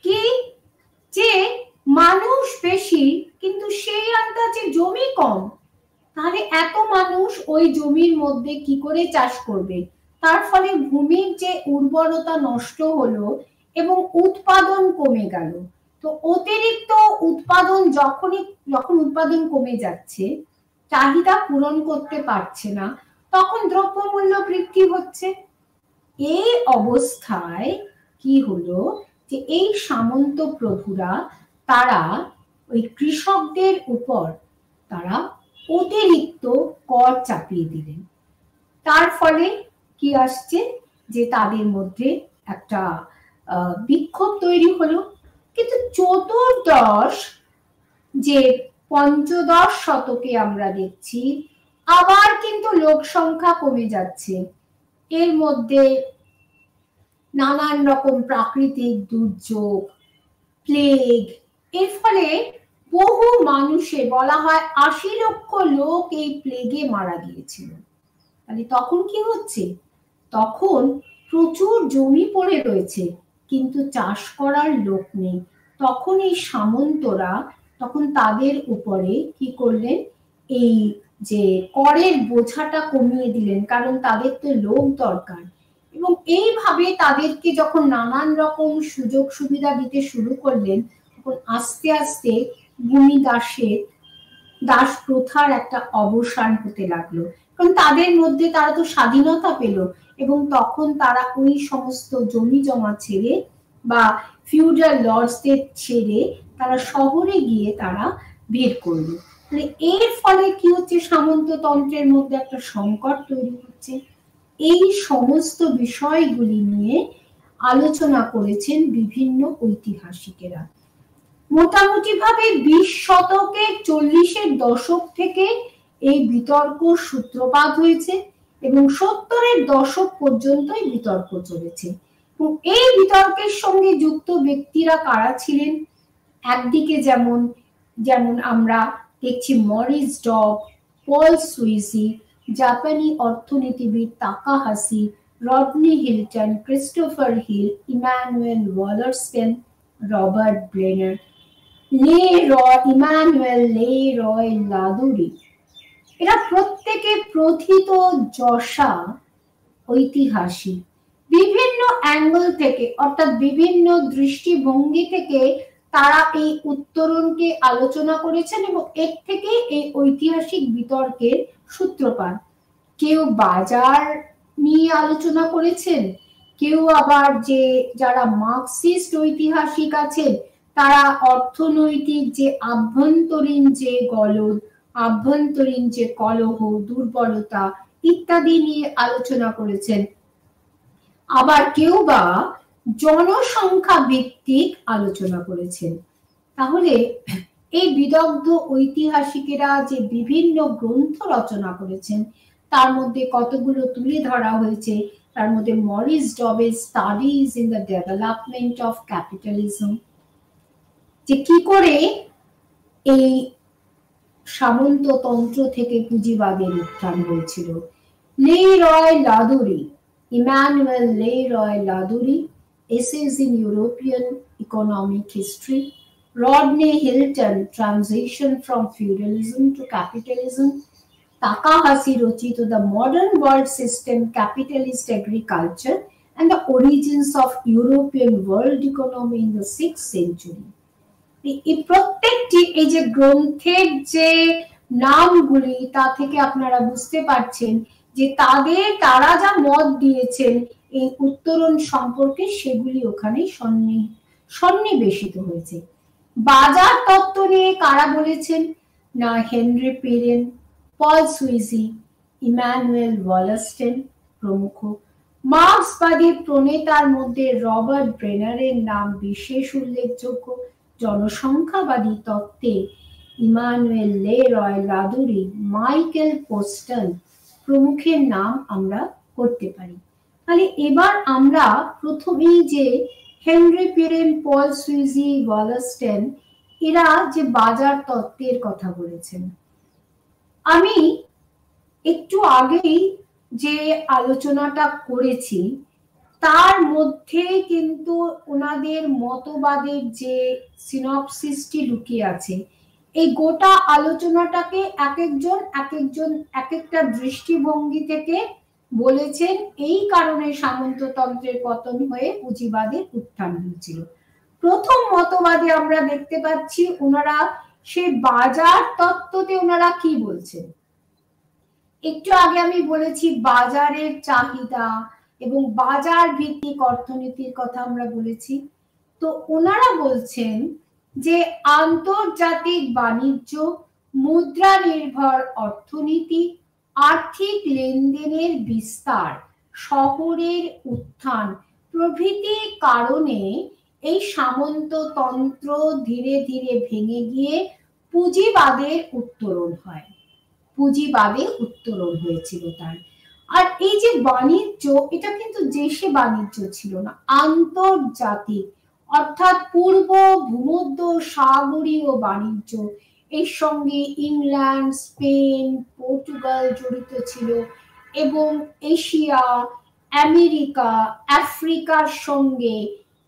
কি, যে মানুষ বেশি কিন্তু সেই আন্দাজে জমি কম, তাহলে এত মানুষ ওই জমির মধ্যে কি করে চাষ করবে? তার ফলে ভূমির যে উর্বরতা নষ্ট হলো এবং উৎপাদন কমে গেল। তো অতিরিক্ত উৎপাদন যখন উৎপাদন কমে যাচ্ছে, চাহিদা পূরণ করতে পারছে না, তখন দ্রব্যমূল্য বৃদ্ধি হচ্ছে। এই অবস্থায় কি হলো যে এই সামন্ত প্রভুরা তারা ওই কৃষকদের উপর তারা অতিরিক্ত কর চাপিয়ে দিলেন। তার ফলে কি আসছে যে তাদের মধ্যে একটা বিক্ষোভ তৈরি হলো। কিন্তু চতুর্দশ যে পঞ্চদশ শতকে আমরা দেখছি আবার কিন্তু লোক সংখ্যা কমে যাচ্ছে। এর মধ্যে নানান রকম প্রাকৃতিক দুর্যোগ, প্লেগ, এর ফলে বহু মানুষে বলা হয় ৮০ লক্ষ লোক এই প্লেগে মারা গিয়েছিল। তাহলে তখন কি হচ্ছে, তখন প্রচুর জমি পড়ে রয়েছে কিন্তু চাষ করার লোক নেই। তখন এই সামন্তরা তখন তাদের উপরে কি করলেন, এই যে করের বোঝাটা কমিয়ে দিলেন, কারণ তাদের তো লোক দরকার। এবং এইভাবে তাদেরকে যখন নানান রকম সুযোগ সুবিধা দিতে শুরু করলেন, তখন আস্তে আস্তে ভূমি দাস প্রথার একটা অবসান হতে লাগলো। কারণ তাদের মধ্যে তারা তো স্বাধীনতা পেল এবং তখন তারা ওই সমস্ত জমি জমা ছেড়ে বা ফিউডাল লর্ডসদের ছেড়ে তারা শহরে গিয়ে তারা ভিড় করলো। মানে এর ফলে কি হচ্ছে, সামন্ততন্ত্রের মধ্যে একটা সংকট তৈরি হচ্ছে। এই সমস্ত বিষয়গুলি নিয়ে আলোচনা করেছেন বিভিন্ন ঐতিহাসিকেরা। মোটামুটি ভাবে ২০ শতকের ৪০-এর দশক থেকে এই বিতর্ক সূত্রপাত হয়েছে এবং ৭০-এর দশক পর্যন্ত এই বিতর্ক চলেছে। এবং এই বিতর্কের সঙ্গে যুক্ত ব্যক্তিরা কারা ছিলেন? একদিকে যেমন আমরা দেখছি মরিস ডব, পল সুইজি, জাপানি অর্থনীতিবিদ Takahashi, Rodney Hilton, Christopher Hill, Emmanuel Wallerstein, Robert Brenner, Emmanuel Le Roy Ladurie. এরা প্রত্যেকে প্রথিতযশা ঐতিহাসিক। বিভিন্ন অ্যাঙ্গেল থেকে অর্থাৎ বিভিন্ন দৃষ্টিভঙ্গি থেকে তারা এই উত্তরণকে আলোচনা করেছেন এবং এর থেকে এই ঐতিহাসিক বিতর্কের সূত্রপাত। কেউ বাজার নিয়ে আলোচনা করেছেন, কেউ আবার যারা মার্কসিস্ট ঐতিহাসিক আছেন তারা অর্থনৈতিক যে আভ্যন্তরীণ যে গলদ, আভ্যন্তরীণ যে কলহ, দুর্বলতা ইত্যাদি নিয়ে আলোচনা করেছেন। আবার কেউ বা জনসংখ্যা ভিত্তিক আলোচনা করেছেন। তাহলে এই বিদগ্ধ ঐতিহাসিকেরা যে বিভিন্ন গ্রন্থ রচনা করেছেন তার মধ্যে কতগুলো তুলে ধরা হয়েছে। তার মধ্যে মরিস ডবের studies in the development of capitalism, যে কি করে এই সামন্ততন্ত্র থেকে পুঁজিবাদের উত্থান হয়েছিল। Le Roy Ladurie, Emmanuel Le Roy Ladurie, Essays in European Economic History, Rodney Hilton, Transition from Feudalism to Capitalism, Takahashi রচিত The Modern World System, Capitalist Agriculture and the Origins of European World Economy in the 6th Century। এই প্রত্যেকটি এই যে গ্রন্থের যে নামগুলি তা থেকে আপনারা বুঝতে পারছেন যে তারা যা মত দিয়েছেন এই উত্তরণ সম্পর্কে সেগুলি ওখানে সন্নিবেশিত হয়েছে। বাজার তত্ত্ব নিয়ে কারা বলেছেন না হেনরি পেরেন, পল সুইজি, ইমানুয়েল ওয়ালারস্টেন, প্রমুখ। মার্ক্সবাদী প্রণেতার মধ্যে রবার্ট ব্রেনারের নাম বিশেষ উল্লেখযোগ্য। জনসংখ্যাবাদী তত্ত্বে ইমানুয়েল লেরয় লাদুরি, মাইকেল পোস্টন প্রমুখের নাম আমরা করতে পারি। তাহলে এবার আমরা প্রথমেই যে হেনরি পিরেন, পল সুইজি, ওয়ালাস্টেন এরা যে বাজার তত্ত্বের কথা বলেছেন, আমি একটু আগেই যে আলোচনাটা করেছি তার মধ্যে কিন্তু ওনাদের মতবাদের যে সিনপসিসটি লুকিয়ে আছে। এই গোটা আলোচনাটাকে এক একজন এক একটা দৃষ্টিভঙ্গি থেকে বলেছেন, এই কারণে সামন্ততন্ত্রের পতন হয়ে পুঁজিবাদের উত্থান হয়েছিল। প্রথম মতবাদে আমরা দেখতে পাচ্ছি ওনারা সেই বাজার তত্ত্বতে ওনারা কি বলছেন। একটু আগে আমি বলেছি বাজারের চাহিদা এবং বাজার ভিত্তিক অর্থনীতির কথা আমরা বলেছি। তো ওনারা বলছেন যে আন্তর্জাতিক বাণিজ্য, মুদ্রা নির্ভর অর্থনীতি, আর্থিক লেনদেনের বিস্তার, শহরের উত্থান প্রভৃতি কারণে এই সামন্ততন্ত্র ধীরে ধীরে ভেঙে গিয়ে পুঁজিবাদের উত্তরণ হয়। পুঁজিবাদে উত্তরণ হয়েছিল তার। আর এই যে বাণিজ্য, এটা কিন্তু দেশে বাণিজ্য ছিল না, আন্তর্জাতিক, অর্থাৎ পূর্ব ভূমধ্য সাগরীয় বাণিজ্য। এর সঙ্গে ইংল্যান্ড, স্পেন, পর্তুগাল জড়িত ছিল এবং এশিয়া, আমেরিকা, আফ্রিকার সঙ্গে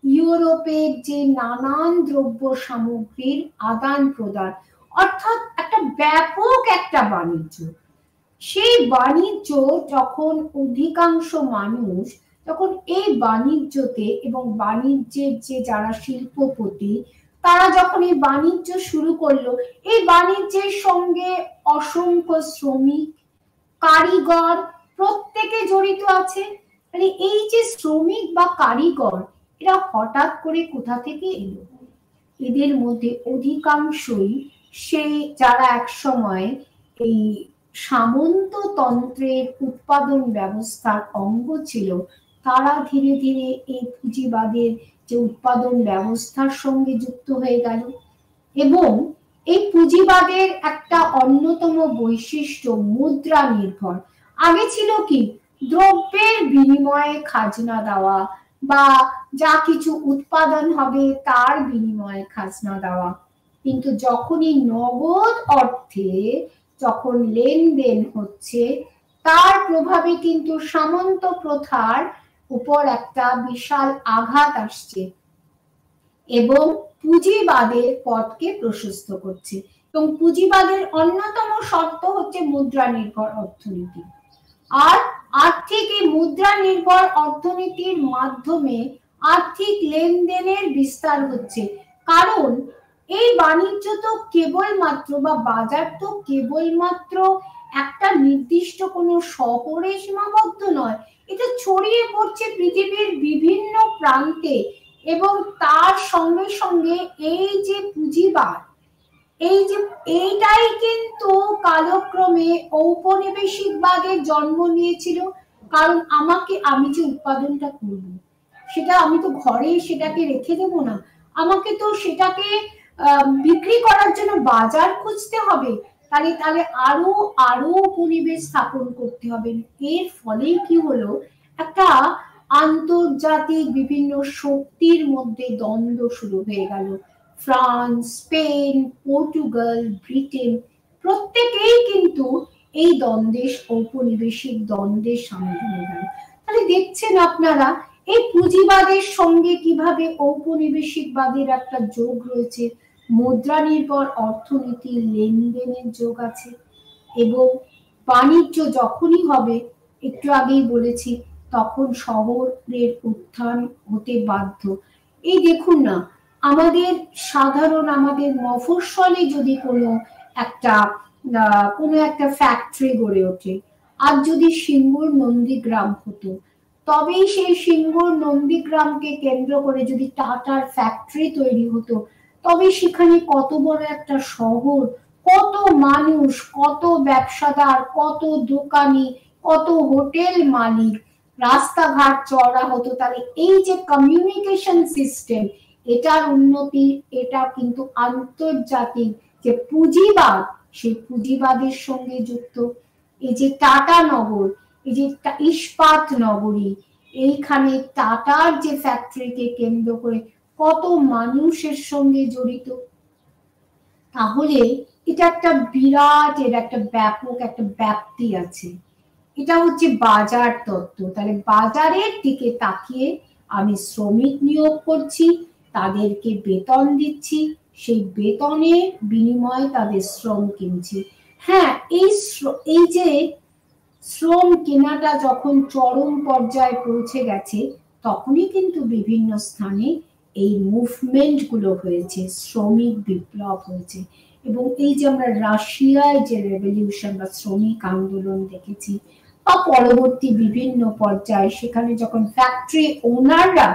ইউরোপের যে নানান দ্রব্য সামগ্রীর আদান প্রদান, অর্থাৎ একটা ব্যাপক একটা বাণিজ্য। সেই বাণিজ্য যখন অধিকাংশ মানুষ তখন এই বাণিজ্যতে এবং বাণিজ্যের যে যারা শিল্পপতি তারা যখন এই বাণিজ্য শুরু করলো, এই বাণিজ্যের সঙ্গে অসংখ্য শ্রমিক, কারিগর প্রত্যেকে জড়িত আছে। মানে এই যে শ্রমিক বা কারিগর এরা হঠাৎ করে কোথা থেকে এলো? এদের মধ্যে অধিকাংশই সেই যারা একসময় এই সামন্ততন্ত্রের উৎপাদন ব্যবস্থার অঙ্গ ছিল, তারা ধীরে ধীরে এই পুঁজিবাদের যে উৎপাদন ব্যবস্থার সঙ্গে যুক্ত হয়ে গেল। এবং এই পুঁজিবাদের একটা অন্যতম বৈশিষ্ট্য মুদ্রা নির্ভর। আগে ছিল কি, দ্রব্যের বিনিময়ে খাজনা দেওয়া বা যা কিছু উৎপাদন হবে তার বিনিময়ে খাজনা দেওয়া। কিন্তু যখনই নগদ অর্থে যখন লেনদেন হচ্ছে, তার প্রভাবে কিন্তু সামন্ত প্রথার উপর একটা বিশাল আঘাত আসছে এবং পুঁজিবাদের পথকে প্রশস্ত করছে। এবং পুঁজিবাদের অন্যতম শর্ত হচ্ছে মুদ্রা নির্ভর অর্থনীতি। আর আর্থিক এই মুদ্রা নির্ভর অর্থনীতির মাধ্যমে আর্থিক লেনদেনের বিস্তার হচ্ছে। কারণ এই বাণিজ্য তো কেবলমাত্র বা বাজার তো কেবলমাত্র একটা নির্দিষ্ট কোনো শহরে সীমাবদ্ধ নয়, এটা ছড়িয়ে পড়ছে পৃথিবীর বিভিন্ন প্রান্তে। এবং তার সঙ্গে সঙ্গে এই যে পুঁজিবাদ, এইটাই কিন্তু কালক্রমে ঔপনিবেশিকবাদের জন্ম নিয়েছিল। কারণ আমি যে উৎপাদনটা করব, সেটা আমি তো ঘরে সেটাকে রেখে দেব না, আমাকে তো সেটাকে বিক্রি করার জন্য বাজার খুঁজতে হবে। তাহলে আরো উপনিবেশ স্থাপন করতে হবে। এর ফলে কি হলো, একটা আন্তর্জাতিক বিভিন্ন শক্তির মধ্যে দ্বন্দ্ব শুরু হয়ে গেল। ফ্রান্স, স্পেন, পর্তুগাল, ব্রিটেন প্রত্যেকেই কিন্তু এই দ্বন্দ্বের, ঔপনিবেশিক দ্বন্দ্বের সামিল হয়ে গেল। তাহলে দেখছেন আপনারা এই পুঁজিবাদের সঙ্গে কিভাবে ঔপনিবেশিকবাদের একটা যোগ রয়েছে, মুদ্রা নির্ভর অর্থনীতির লেনদেনের যোগ আছে। এবং বাণিজ্য যখনই হবে, একটু আগেই বলেছি, তখন শহরের উত্থান হতে বাধ্য। এই দেখুন না, আমাদের মফস্বলে যদি কোনো একটা ফ্যাক্টরি গড়ে ওঠে, আর যদি সিঙ্গুর নন্দীগ্রাম হতো, তবেই সেই সিঙ্গুর নন্দীগ্রামকে কেন্দ্র করে যদি টাটার ফ্যাক্টরি তৈরি হতো, তবে সেখানে কত বড় একটা শহর, কত মানুষ, কত ব্যবসাদার, কত দোকানি, কত হোটেল মালিক রাস্তাঘাট চওড়া হতো, তাহলে এই যে কমিউনিকেশন সিস্টেম এটার উন্নতি, এটা কিন্তু আন্তর্জাতিক যে পুঁজিবাদ সেই পুঁজিবাদের সঙ্গে যুক্ত। এই যে টাটা নগর, এই যে ইস্পাত নগরী, এইখানে টাটার যে ফ্যাক্টরিকে কেন্দ্র করে কত মানুষের সঙ্গে জড়িত। তাহলে এটা একটা বিরাট, এর একটা ব্যাপক একটা ব্যাপ্তি আছে। এটা হচ্ছে বাজার তত্ত্ব। তাহলে বাজারের দিকে তাকিয়ে আমি শ্রমিক নিয়োগ করছি, তাদেরকে বেতন দিচ্ছি, সেই বেতনের বিনিময়ে তাদের শ্রম কিনছি। হ্যাঁ, এই যে শ্রম কেনাটা যখন চরম পর্যায়ে পৌঁছে গেছে, তখনই কিন্তু বিভিন্ন স্থানে এই মুভমেন্ট গুলো হয়েছে, শ্রমিক বিপ্লব হয়েছে। এবং এই যে আমরা রাশিয়ায় যে রেভলিউশন বা শ্রমিক আন্দোলন দেখেছি, বা পরবর্তী বিভিন্ন পর্যায়ে সেখানে যখন ফ্যাক্টরি ওনাররা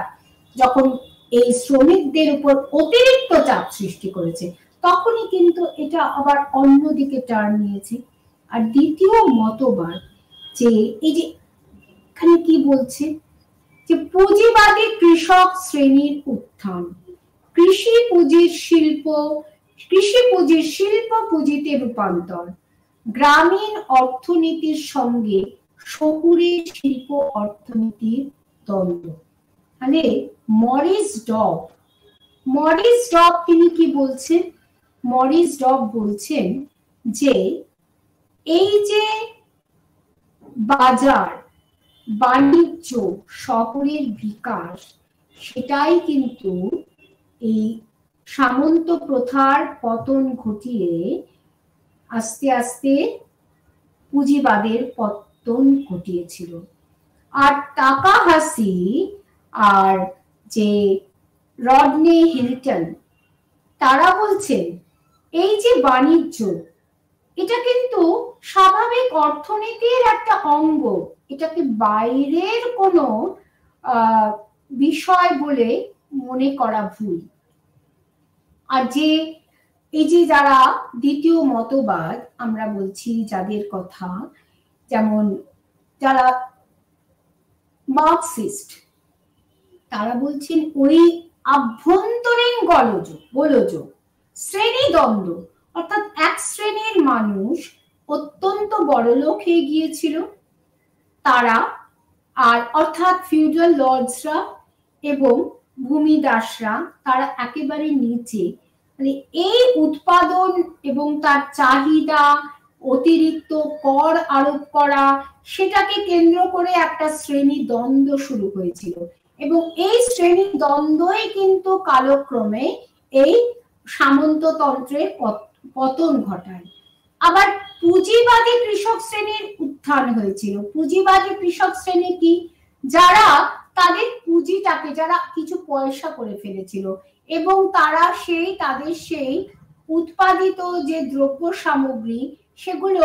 যখন এই শ্রমিকদের উপর অতিরিক্ত চাপ সৃষ্টি করেছে, তখনই কিন্তু এটা আবার অন্যদিকে টার্ন নিয়েছে। আর দ্বিতীয় মতবাদ যে এই যে এখানে কি বলছে যে পুঁজিবাদী কৃষক শ্রেণীর উত্থান, কৃষি পুঁজির শিল্প পুঁজিতে রূপান্তর, গ্রামীণ অর্থনীতির সঙ্গে শহুরে শিল্প অর্থনীতির দ্বন্দ্ব। তাহলে মরিস ডব তিনি কি বলছেন? মরিস ডব বলছেন যে এই যে বাজার বাণিজ্য শহরের বিকাশ, সেটাই কিন্তু এই সামন্ত প্রথার পতন ঘটিয়ে আস্তে আস্তে পুঁজিবাদের পতন ঘটিয়েছিল। আর তাকাহাসি আর যে রডনি হিলটন তারা বলছেন এই যে বাণিজ্য, এটা কিন্তু স্বাভাবিক অর্থনীতির একটা অঙ্গ, এটাকে বাইরের কোনো বিষয় বলে মনে করা ভুল। আর যে এই যে যারা দ্বিতীয় মতবাদ আমরা বলছি যাদের কথা, যেমন যারা মার্কসিস্ট, তারা বলছেন ওই আভ্যন্তরীণ গোলযোগ শ্রেণীদ্বন্দ্ব, অর্থাৎ এক শ্রেণীর মানুষ অত্যন্ত বড়লোক হয়ে গিয়েছিল, তারা আর অর্থাৎ ফিউডাল লর্ডসরা এবং ভূমিদাসরা তারা একেবারে নিচে। এই উৎপাদন এবং তার চাহিদা, অতিরিক্ত কর আরোপ করা, সেটাকে কেন্দ্র করে একটা শ্রেণী দ্বন্দ্ব শুরু হয়েছিল এবং এই শ্রেণী দ্বন্দ্বই কিন্তু কালক্রমে এই সামন্ততন্ত্রের পতন ঘটায়। আবার পুঁজিবাদী কৃষক শ্রেণীর উত্থান হয়েছিল। পুঁজিবাদী কৃষক শ্রেণী কি? যারা তাদের পুঁজিটাকে, যারা কিছু পয়সা করে ফেলেছিল এবং তারা তাদের সেই উৎপাদিত যে দ্রব্য সামগ্রী সেগুলো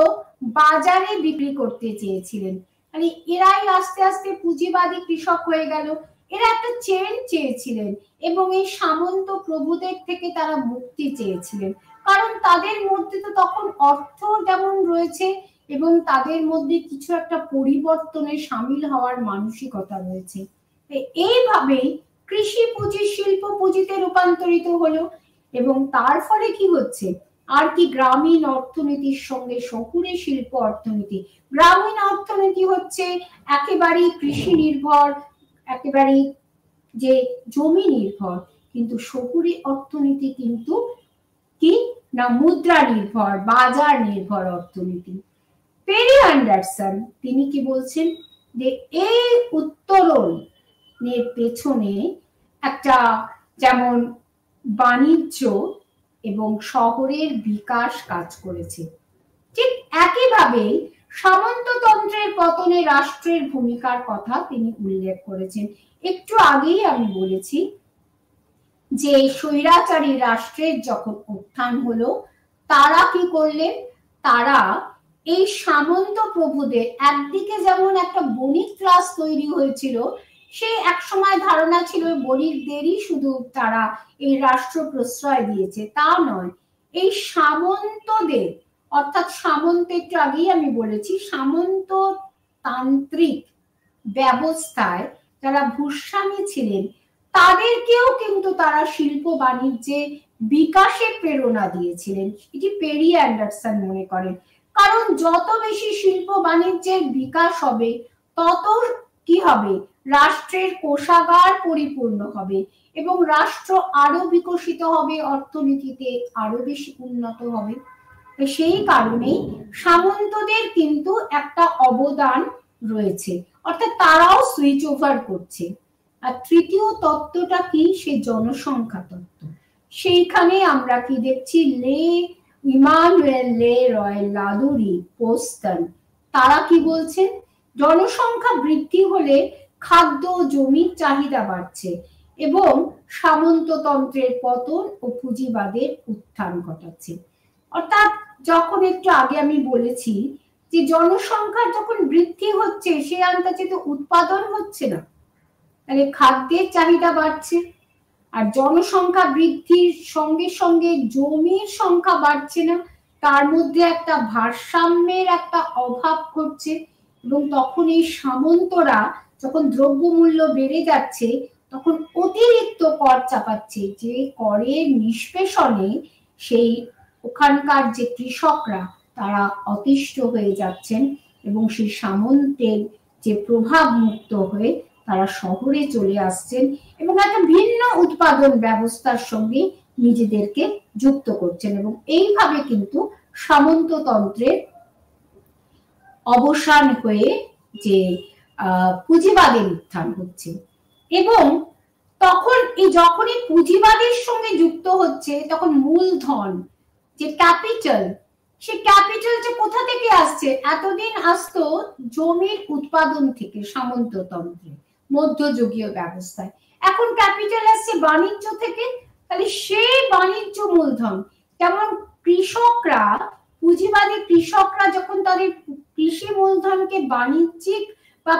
বাজারে বিক্রি করতে চেয়েছিলেন। মানে এরাই আস্তে আস্তে পুঁজিবাদী কৃষক হয়ে গেল। এরা একটা চেঞ্জ চেয়েছিলেন এবং এই সামন্ত প্রভুদের থেকে তারা মুক্তি চেয়েছিলেন, কারণ তাদের মধ্যে তো তখন অর্থ যেমন রয়েছে এবং তাদের মধ্যে কিছু একটা পরিবর্তনে সামিল হওয়ার মানসিকতা রয়েছে। এইভাবেই কৃষি পুঁজি শিল্প পুঁজিতে রূপান্তরিত হলো এবং তার ফলে কি হচ্ছে, আর কি গ্রামীণ অর্থনীতির সঙ্গে শহুরে শিল্প অর্থনীতি। গ্রামীণ অর্থনীতি হচ্ছে একেবারেই কৃষি নির্ভর, একেবারেই যে জমি নির্ভর, কিন্তু শহুরে অর্থনীতি কিন্তু কি না মুদ্রা নির্ভর, বাজার নির্ভর অর্থনীতি। পেরি অ্যান্ডারসন তিনি কি বলছেন যে এই উত্তরণের পেছনে একটা যেমন বাণিজ্য এবং শহরের বিকাশ কাজ করেছে, ঠিক একইভাবে সামন্ততন্ত্রের পতনে রাষ্ট্রের ভূমিকার কথা তিনি উল্লেখ করেছেন। একটু আগেই আমি বলেছি যে স্বৈরাচারী রাষ্ট্রের যখন উত্থান হলো, তারা কি করলেন, তারা এই সামন্ত প্রভুদের একদিকে যেমন একটা বণিক ক্লাস তৈরি হয়েছিল, সেই এক সময় ধারণা ছিল বণিকদেরই শুধু তারা এই রাষ্ট্র প্রশ্রয় দিয়েছে, তা নয়। এই সামন্তদের, অর্থাৎ সামন্ত, একটু আগেই আমি বলেছি সামন্ত তান্ত্রিক ব্যবস্থায় যারা ভূস্বামী ছিলেন তাদেরকেও কিন্তু তারা শিল্প বাণিজ্যে বিকাশে প্রেরণা দিয়েছিলেন, এটি পেরি অ্যান্ডারসন মনে করেন। কারণ যত বেশি শিল্প বাণিজ্যের বিকাশ হবে তত কি হবে, রাষ্ট্রের কোষাগার পরিপূর্ণ হবে এবং রাষ্ট্র আরো বিকশিত হবে, অর্থনীতিতে আরো বেশি উন্নত হবে। সেই কারণেই সামন্তদের কিন্তু একটা অবদান রয়েছে, অর্থাৎ তারাও সুইচ ওভার করছে। আর তৃতীয় তত্ত্বটা কি, সে জনসংখ্যা তত্ত্ব। সেইখানে আমরা কি দেখছি, লে ইমানুয়েল লে রয় লাদুরি পোস্টন, তারা কি বলছেন, জনসংখ্যা বৃদ্ধি হলে খাদ্য জমির চাহিদা বাড়ছে এবং সামন্ততন্ত্রের পতন ও পুঁজিবাদের উত্থান ঘটাচ্ছে। অর্থাৎ যখন একটু আগে আমি বলেছি যে জনসংখ্যা যখন বৃদ্ধি হচ্ছে সে আন্দাজে তো উৎপাদন হচ্ছে না, তাহলে খাদ্যের চাহিদা বাড়ছে, আর জনসংখ্যা বৃদ্ধির সঙ্গে সঙ্গে জমির সংখ্যা বাড়ছে না, তার মধ্যে একটা ভারসাম্যের একটা অভাব ঘটছে এবং তখন এই সামন্তরা যখন দ্রব্যমূল্য বেড়ে যাচ্ছে তখন অতিরিক্ত কর চাপাচ্ছে, যে করের নিষ্পেষণে সেই ওখানকার যে কৃষকরা তারা অতিষ্ঠ হয়ে যাচ্ছেন এবং সেই সামন্তের যে প্রভাব মুক্ত হয়ে তারা শহরে চলে আসছেন এবং একটা ভিন্ন উৎপাদন ব্যবস্থার সঙ্গে নিজেদেরকে যুক্ত করছেন এবং এইভাবে কিন্তু সামন্ততন্ত্রের অবসান হয়ে যে পুঁজিবাদের উত্থান হচ্ছে। এবং তখন যখনই পুঁজিবাদের সঙ্গে যুক্ত হচ্ছে তখন মূলধন যে ক্যাপিটাল, সে ক্যাপিটাল যে কোথা থেকে আসছে, এতদিন আসতো জমির উৎপাদন থেকে সামন্ততন্ত্রে মধ্যযুগীয় ব্যবস্থায়, এখন ক্যাপিটাল আসছে বাণিজ্য থেকে। তাহলে সেই বাণিজ্য মূলধন, যেমন কৃষকরা পুঁজিবাদী কৃষকরা যখন তাদের কৃষি মূলধনকে বাণিজ্যিক বা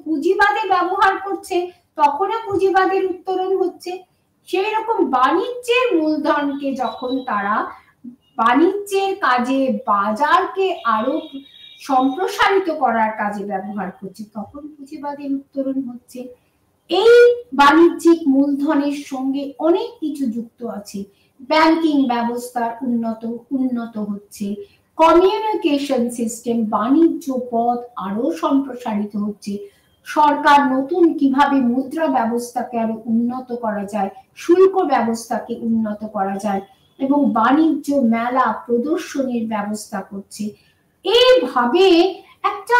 পুঁজিবাদে ব্যবহার করছে তখনও পুঁজিবাদের উত্তরণ হচ্ছে। সেই রকম বাণিজ্যের মূলধনকে যখন তারা বাণিজ্যের কাজে বাজারকে আরো সম্প্রসারিত করার কাজে ব্যবহার করছে তখন পুঁজিবাদের উত্তরণ হচ্ছে। এই বাণিজ্যিক মূলধনের সঙ্গে অনেক কিছু যুক্ত আছে, ব্যাংকিং ব্যবস্থা উন্নত হচ্ছে, কমিউনিকেশন সিস্টেম বাণিজ্য পথ আরো সম্প্রসারিত হচ্ছে, সরকার নতুন কিভাবে মুদ্রা ব্যবস্থাকে আরো উন্নত করা যায়, শুল্ক ব্যবস্থাকে উন্নত করা যায় এবং বাণিজ্য মেলা প্রদর্শনীর ব্যবস্থা করছে। এইভাবে একটা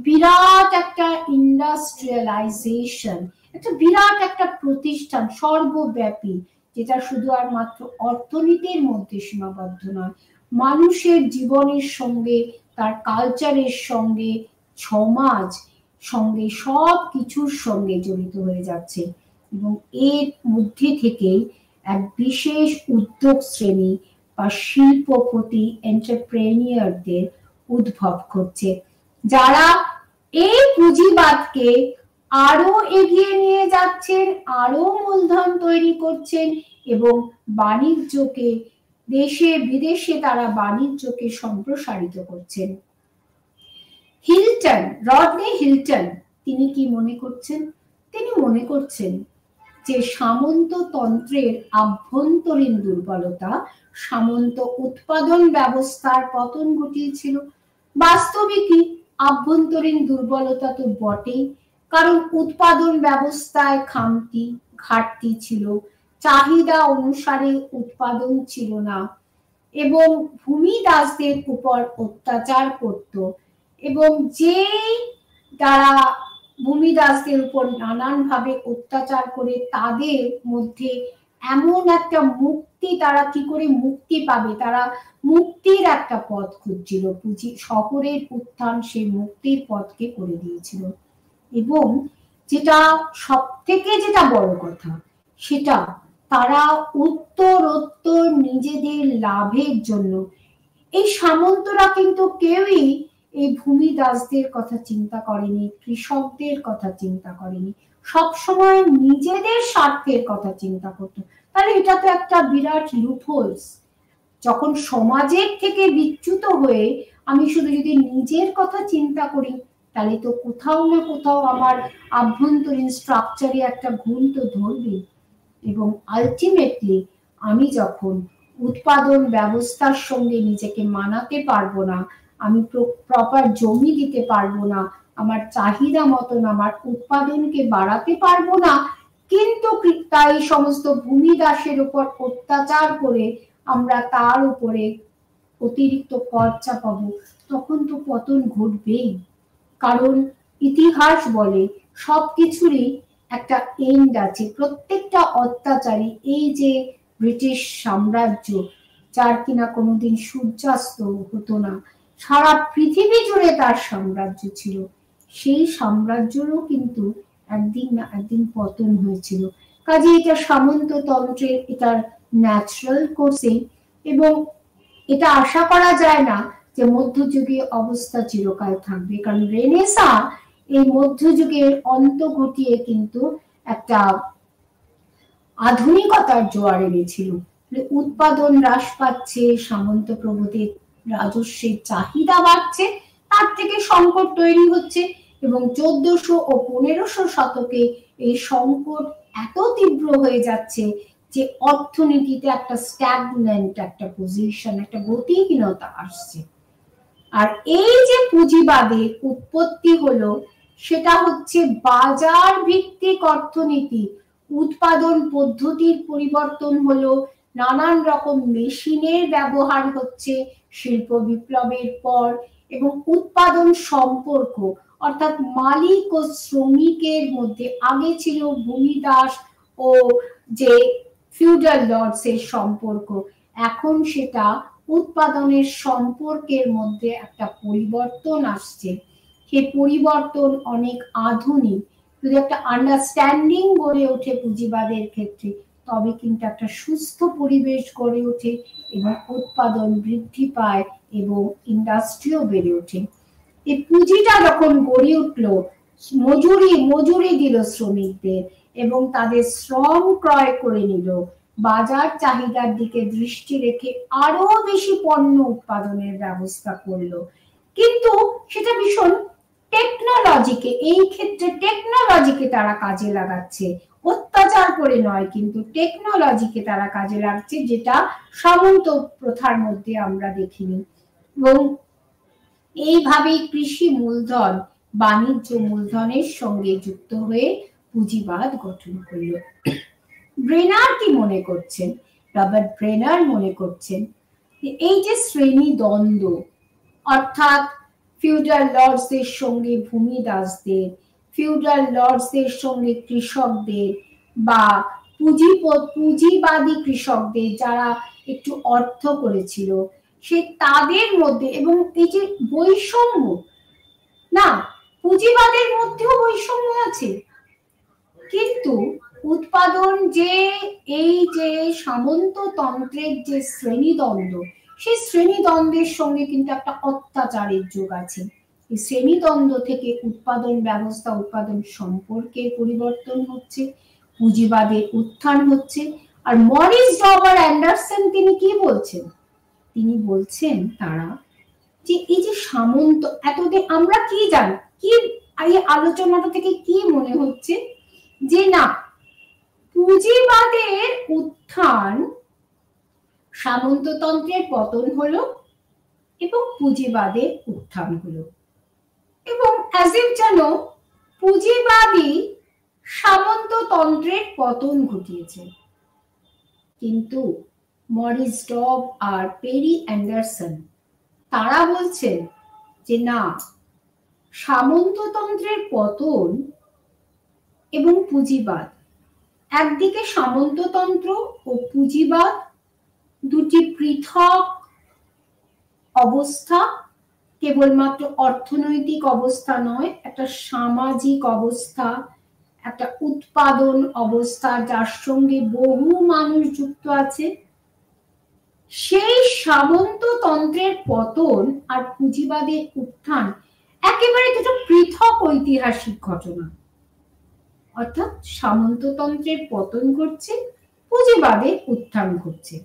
বিরাট একটা ইন্ডাস্ট্রিয়ালাইজেশন, একটা বিরাট একটা প্রতিষ্ঠান সর্বব্যাপী, যেটা শুধু আর মাত্র অর্থনীতির মধ্যে সীমাবদ্ধ নয়, মানুষের জীবনের সঙ্গে তার কালচারের সঙ্গে সমাজ সঙ্গে সব কিছুর সঙ্গে জড়িত হয়ে যাচ্ছে এবং এর মধ্যে থেকে এক বিশেষ উদ্যোগ শ্রেণী বা শিল্পপতি এন্টারপ্রেনিয়রদের উদ্ভব করছে, যারা এই পুঁজিবাদকে আরো এগিয়ে নিয়ে যাচ্ছেন, আরো মূলধন তৈরি করছেন এবং বাণিজ্যকে দেশে বিদেশে তারা বাণিজ্যকে সম্প্রসারিত করছেন। রডনি হিল্টন তিনি কি মনে করছেন? তিনি মনে করছেন যে সামন্ততন্ত্রের আভ্যন্তরীণ দুর্বলতা সামন্ত উৎপাদন ব্যবস্থার পতন ঘটিয়েছিল। বাস্তবিকই আভ্যন্তরীণ দুর্বলতা তো বটেই, কারণ উৎপাদন ব্যবস্থায় ঘাটতি ছিল, চাহিদা অনুসারে উৎপাদন ছিল না এবং ভূমিদাসদের উপর অত্যাচার করত এবং যেই তারা ভূমিদাসদের উপর নানানভাবে অত্যাচার করে তাদের মধ্যে এমন একটা মুক্তি, তারা কি করে মুক্তি পাবে, তারা মুক্তির একটা পথ খুঁজছিল, শহরের উত্থান সেই মুক্তির পথকে করে দিয়েছিল। এবং যেটা সব থেকে যেটা বড় কথা, সেটা তারা উত্তরোত্তর নিজেদের লাভের জন্য, এই সামন্তরা কিন্তু কেউই এই ভূমিদাসদের কথা চিন্তা করেনি, কৃষকদের কথা চিন্তা করেনি, সবসময় নিজেদের স্বার্থের কথা চিন্তা করতো। তাহলে এটা তো একটা বিরাট লুপহোলস। যখন সমাজের থেকে বিচ্যুত হয়ে আমি শুধু যদি নিজের কথা চিন্তা করি তাহলে তো কোথাও না কোথাও আমার আভ্যন্তরীণ স্ট্রাকচারে একটা ভুল তো ধরবে। এবং আলটিমেটলি আমি যখন উৎপাদন ব্যবস্থার সঙ্গে নিজেকে মানাতে পারবো না, আমি প্রপার জমি দিতে পারবো না, আমার চাহিদা মতন আমার উৎপাদনকে বাড়াতে পারবো না, কিন্তু তাই সমস্ত ভূমিদাসের উপর অত্যাচার করে আমরা তার উপরে অতিরিক্ত কর চাপাবো, তখন তো পতন ঘটবেই। কারণ ইতিহাস বলে সবকিছুরই একটা এন্ড আছে। প্রত্যেকটা অত্যাচারী, এই যে ব্রিটিশ সাম্রাজ্য, যার কিনা কোনোদিন সূর্যাস্ত হতো না, সারা পৃথিবী জুড়ে তার সাম্রাজ্য ছিল, সেই সাম্রাজ্যেরও কিন্তু একদিন না একদিন পতন হয়েছিল। কাজে এটা সামন্ততন্ত্রের এটার ন্যাচারাল কোর্সে, এবং এটা আশা করা যায় না যে মধ্যযুগীয় অবস্থা চিরকাল থাকবে। কারণ রেনেসাঁ এই মধ্যযুগের অন্ত ঘটিয়ে কিন্তু একটা আধুনিকতার জোয়ার এনেছিল। উৎপাদন হ্রাস পাচ্ছে, সামন্ত প্রভুদের রাজস্বের চাহিদা বাড়ছে, তার থেকে সংকট তৈরি হচ্ছে, এবং 1400 ও 1500 শতকে এই সংকট এত তীব্র হয়ে যাচ্ছে যে অর্থনীতিতে একটা স্ট্যাগন্যান্ট একটা পজিশন, একটা গতিহীনতা আসছে। আর এই যে পুঁজিবাদের উৎপত্তি হলো, সেটা হচ্ছে বাজার ভিত্তিক অর্থনীতি। উৎপাদন পদ্ধতির পরিবর্তন হলো, নানান রকম মেশিনের ব্যবহার হচ্ছে শিল্প বিপ্লবের পর, এবং উৎপাদন সম্পর্ক অর্থাৎ মালিক ও শ্রমিকের মধ্যে আগে ছিল ভূমিদাস ও যে ফিউডাল লর্ডসের সম্পর্ক, এখন সেটা উৎপাদনের সম্পর্কের মধ্যে একটা পরিবর্তন আসছে। সেই পরিবর্তন অনেক আধুনিক। যদি একটা আন্ডারস্ট্যান্ডিং গড়ে ওঠে পুঁজিবাদের ক্ষেত্রে, তবে কিন্তু একটা সুস্থ পরিবেশ গড়ে ওঠে এবং উৎপাদন বৃদ্ধি পায় এবং ইন্ডাস্ট্রিও বেড়ে ওঠে। এই পুঁজিটা যখন গড়ে উঠলো, মজুরি দিল শ্রমিকদের এবং তাদের শ্রম ক্রয় করে নিল, বাজার চাহিদার দিকে দৃষ্টি রেখে আরো বেশি পণ্য উৎপাদনের ব্যবস্থা করলো। কিন্তু সেটা ভীষণ টেকনোলজিকে, এই ক্ষেত্রে টেকনোলজিকে তারা কাজে লাগাচ্ছে, অত্যাচার করে নয়, কিন্তু টেকনোলজিকে তারা কাজে লাগছে, যেটা সামন্ত প্রথার মধ্যে আমরা দেখিনি। এবং এইভাবেই কৃষি মূলধন বাণিজ্য মূলধনের সঙ্গে যুক্ত হয়ে পুঁজিবাদ গঠন করল। ব্রেনার কি মনে করছেন? রবার্ট ব্রেনার মনে করছেন এই যে শ্রেণী দ্বন্দ্ব, অর্থাৎ ফিউডাল লর্ডসদের সঙ্গে ভূমিদাসদের, ফিউডাল লর্ডসদের সঙ্গে কৃষকদের, বা পুঁজিবাদী কৃষকদের যারা একটু অর্থ করেছিল, সে তাদের মধ্যে, এবং এই যে বৈষম্য, না পুঁজিবাদের মধ্যেও বৈষম্য আছে, কিন্তু উৎপাদন যে এই যে সামন্ততন্ত্রের যে শ্রেণীদ্বন্দ্ব, সেই শ্রেণীদ্বন্দ্বের সঙ্গে কিন্তু একটা অত্যাচারের যোগ আছে। এই শ্রেণীদ্বন্দ্ব থেকে উৎপাদন ব্যবস্থা, উৎপাদন সম্পর্কের পরিবর্তন হচ্ছে, পুঁজিবাদের উত্থান হচ্ছে। আর মরিস ডবার অ্যান্ডারসন তিনি কি বলছেন? তিনি বলছেন তারা যে এই যে সামন্ত, এতদিন আমরা কি জানি, কি এই আলোচনাটা থেকে কি মনে হচ্ছে যে না, পুঁজিবাদের উত্থান, সামন্ততন্ত্রের পতন হলো এবং পুঁজিবাদের উত্থান হলো, এবং অ্যাজ ইফ যেন পুঁজিবাদী সামন্ততন্ত্রের পতন ঘটিয়েছে। কিন্তু মরিস ডব আর পেরি অ্যান্ডারসন তারা বলছেন যে না, সামন্ততন্ত্রের পতন এবং পুঁজিবাদ, একদিকে সামন্ততন্ত্র ও পুঁজিবাদ দুটি পৃথক অবস্থা, কেবলমাত্র অর্থনৈতিক অবস্থা নয়, একটা সামাজিক অবস্থা, একটা উৎপাদন অবস্থা যার সঙ্গে বহু মানুষ যুক্ত আছে। সেই সামন্ততন্ত্রের পতন আর পুঁজিবাদের উত্থান একেবারে দুটো পৃথক ঐতিহাসিক ঘটনা। অর্থাৎ সামন্ততন্ত্রের পতন ঘটছে, পুঁজিবাদের উত্থান ঘটছে,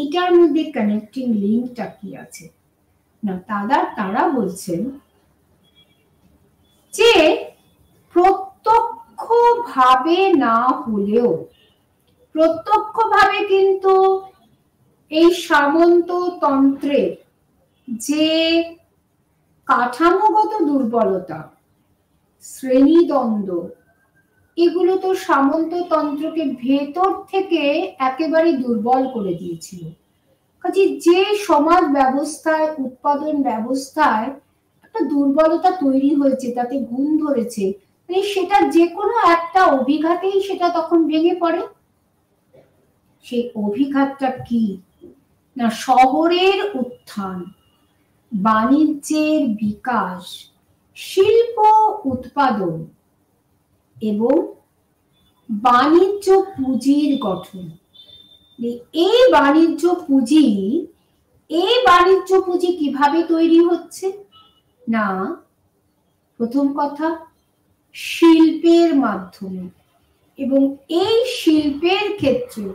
এটার মধ্যে কানেক্টিং লিঙ্কটা কি আছে? না, তারা বলছেন যে প্রত্যক্ষভাবে না হলেও প্রত্যক্ষভাবে কিন্তু এই সামন্ততন্ত্রের যে কাঠামোগত দুর্বলতা, শ্রেণীদ্বন্দ্ব, এগুলো তো সামন্ততন্ত্রকে ভেতর থেকে একেবারে দুর্বল করে দিয়েছিল। কাজে যে সমাজ ব্যবস্থায়, উৎপাদন ব্যবস্থায় একটা দুর্বলতা তৈরি হয়েছে, তাতে গুণ ধরেছে, মানে সেটা যে কোনো একটা অভিঘাতেই সেটা তখন ভেঙে পড়ে। সেই অভিঘাতটা কি না, শহরের উত্থান, বাণিজ্যের বিকাশ, শিল্প উৎপাদন এবং বাণিজ্য পুঁজির গঠন। এই বাণিজ্য পুঁজি কিভাবে তৈরি হচ্ছে না, প্রথম কথা শিল্পের মাধ্যমে, এবং এই শিল্পের ক্ষেত্রে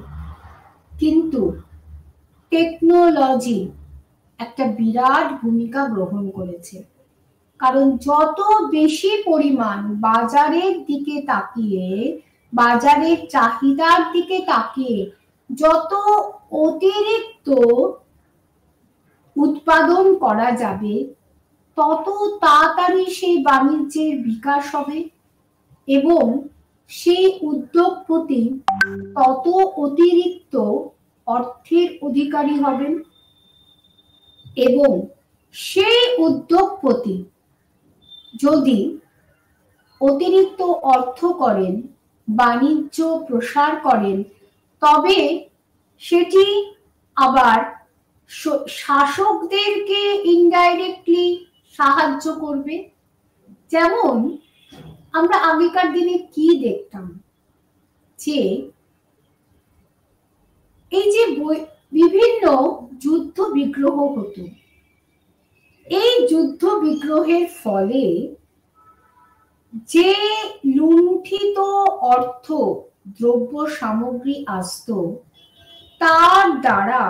কিন্তু টেকনোলজি একটা বিরাট ভূমিকা গ্রহণ করেছে। কারণ যত বেশি পরিমাণ বাজারের দিকে তাকিয়ে, বাজারের চাহিদার দিকে তাকিয়ে যত অতিরিক্ত উৎপাদন করা যাবে, তত তাড়াতাড়ি সেই বাণিজ্যের বিকাশ হবে এবং সেই উদ্যোগপতি তত অতিরিক্ত অর্থের অধিকারী হবেন এবং সেই উদ্যোগপতি যদি অতিরিক্ত অর্থ করেন, বাণিজ্য প্রসার করেন, তবে সেটি আবার শাসকদেরকে ইনডাইরেক্টলি সাহায্য করবে। যেমন আমরা আগেকার দিনে কি দেখতাম, যে এই যে বিভিন্ন যুদ্ধ বিগ্রহ হতো, এই যুদ্ধ বিগ্রহের ফলে যে লুণ্ঠিত অর্থ, দ্রব্য সামগ্রী আসতো, তার দ্বারা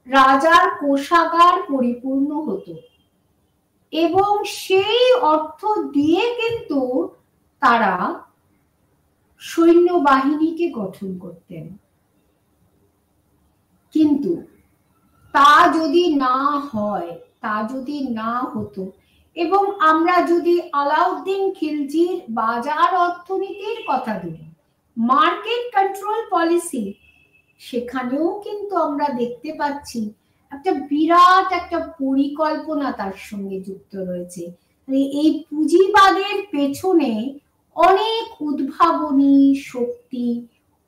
রাজার কোষাগার পরিপূর্ণ হতো এবং সেই অর্থ দিয়ে কিন্তু তারা সৈন্যবাহিনীকে গঠন করতেন। কিন্তু তা যদি না হয়, তা যদি না হতো, এবং আমরা যদি আলাউদ্দিন খিলজির বাজার অর্থনীতির কথা ধরি, মার্কেট কন্ট্রোল পলিসি, সেখানেও কিন্তু আমরা দেখতে পাচ্ছি একটা বিরাট একটা পরিকল্পনা তার সঙ্গে যুক্ত রয়েছে। এই পুঁজিবাদের পেছনে অনেক উদ্ভাবনী শক্তি,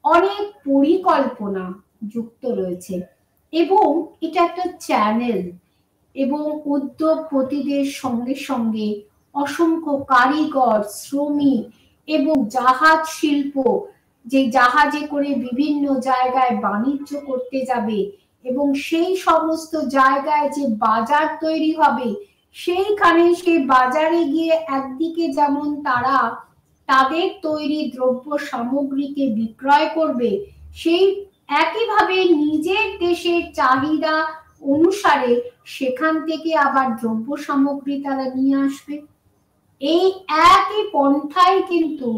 অনেক পরিকল্পনা যুক্ত রয়েছে এবং এটা একটা চ্যানেল, এবং উদ্যোগপতিদের সঙ্গে সঙ্গে অসংখ্য কারিগর, শ্রমিক এবং জাহাজ শিল্প, যে জাহাজে করে বিভিন্ন জায়গায় বাণিজ্য করতে যাবে এবং সেই সমস্ত জায়গায় যে বাজার তৈরি হবে, সেইখানে সেই বাজারে গিয়ে একদিকে যেমন তারা তাদের তৈরি দ্রব্য সামগ্রীকে বিক্রয় করবে, সেই একইভাবে নিজের দেশের চাহিদা অনুসারে সেখান থেকে আবার দ্রব্য সামগ্রী তারা নিয়ে আসবে। এই একই পন্থায় কিন্তু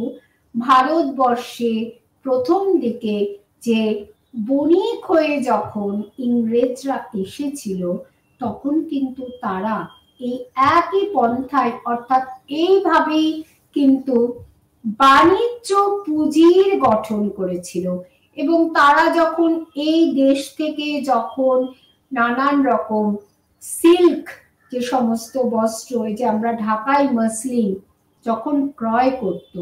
ভারতবর্ষে প্রথম দিকে যে বণিক হয়ে যখন ইংরেজরা এসেছিল, তখন কিন্তু তারা এই একই পন্থায়, অর্থাৎ এইভাবেই কিন্তু বাণিজ্য পুঁজির গঠন করেছিল। এবং তারা যখন এই দেশ থেকে যখন নানান রকম সিল্ক, যে সমস্ত বস্ত্র, যে আমরা ঢাকাই মসলিন যখন ক্রয় করত,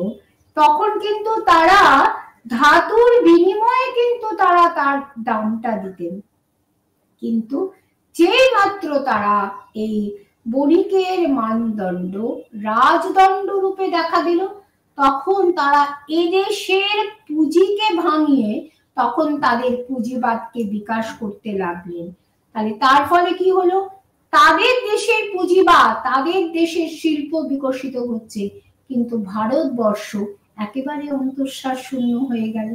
তখন কিন্তু তারা ধাতুর বিনিময়ে কিন্তু তারা তার দামটা দিতেন। কিন্তু যেই মাত্র তারা এই বণিকের মানদণ্ড রাজদণ্ড রূপে দেখা দিল, তখন তারা এদেশের পুঁজিকে ভাঙিয়ে তখন তাদের পুঁজিবাদকে বিকাশ করতে লাগলেন। তাহলে তার ফলে কি হলো, তাদের দেশের পুঁজিবাদ, তাদের দেশের শিল্প বিকশিত হচ্ছে, কিন্তু ভারতবর্ষ একেবারে অন্তঃশ্বাস শূন্য হয়ে গেল।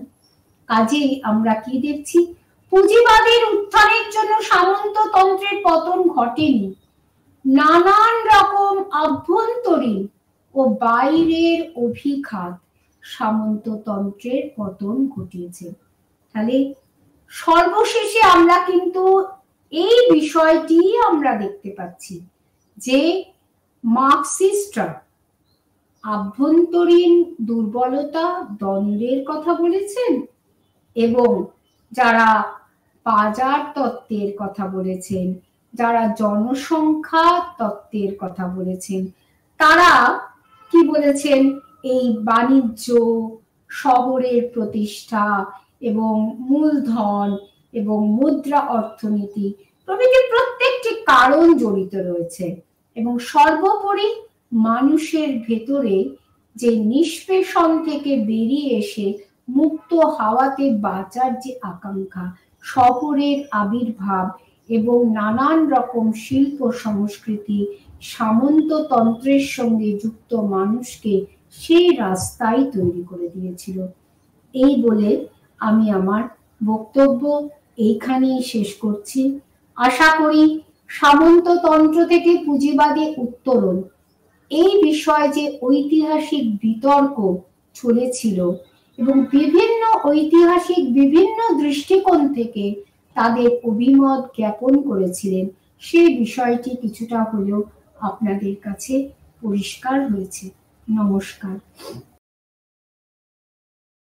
কাজেই আমরা কি দেখছি, পুঁজিবাদের উত্থানের জন্য সামন্ততন্ত্রের পতন ঘটেনি, নানান রকম আভ্যন্তরীণ ও বাইরের অভিঘাত সামন্ততন্ত্রের পতন ঘটিয়েছে। তাহলে সর্বশেষে আমরা কিন্তু এই বিষয়টি আমরা দেখতে পাচ্ছি যে মার্কসিস্টরা আভ্যন্তরীণ দুর্বলতা দ্বন্দ্বের কথা বলেছেন এবং যারা বাজার তত্ত্বের কথা বলেছেন, যারা জনসংখ্যা তত্ত্বের কথা বলেছেন, তারা কি বলেছেন? এই বাণিজ্য, শহরের প্রতিষ্ঠা এবং মূলধন এবং মুদ্রা অর্থনীতি প্রভৃতি প্রত্যেকটি কারণ জড়িত রয়েছে এবং সর্বোপরি মানুষের ভেতরে যে নিষ্পেষণ থেকে বেরিয়ে এসে মুক্ত হাওয়াতে বাঁচার যে আকাঙ্ক্ষা, শহরের আবির্ভাব এবং নানান রকম শিল্প সংস্কৃতি সামন্ততন্ত্রের সঙ্গে যুক্ত মানুষকে সেই রাস্তাই তৈরি করে দিয়েছিল। এই বলে আমি আমার বক্তব্য এইখানেই শেষ করছি। আশা করি সামন্ততন্ত্র থেকে পুঁজিবাদী উত্তরণ এই বিষয়ে যে ঐতিহাসিক বিতর্ক চলেছিল এবং বিভিন্ন ঐতিহাসিক বিভিন্ন দৃষ্টিকোণ থেকে তাদের অভিমত জ্ঞাপন করেছিলেন, সেই বিষয়টি কিছুটা হলেও আপনাদের কাছে পরিষ্কার হয়েছে। নমস্কার।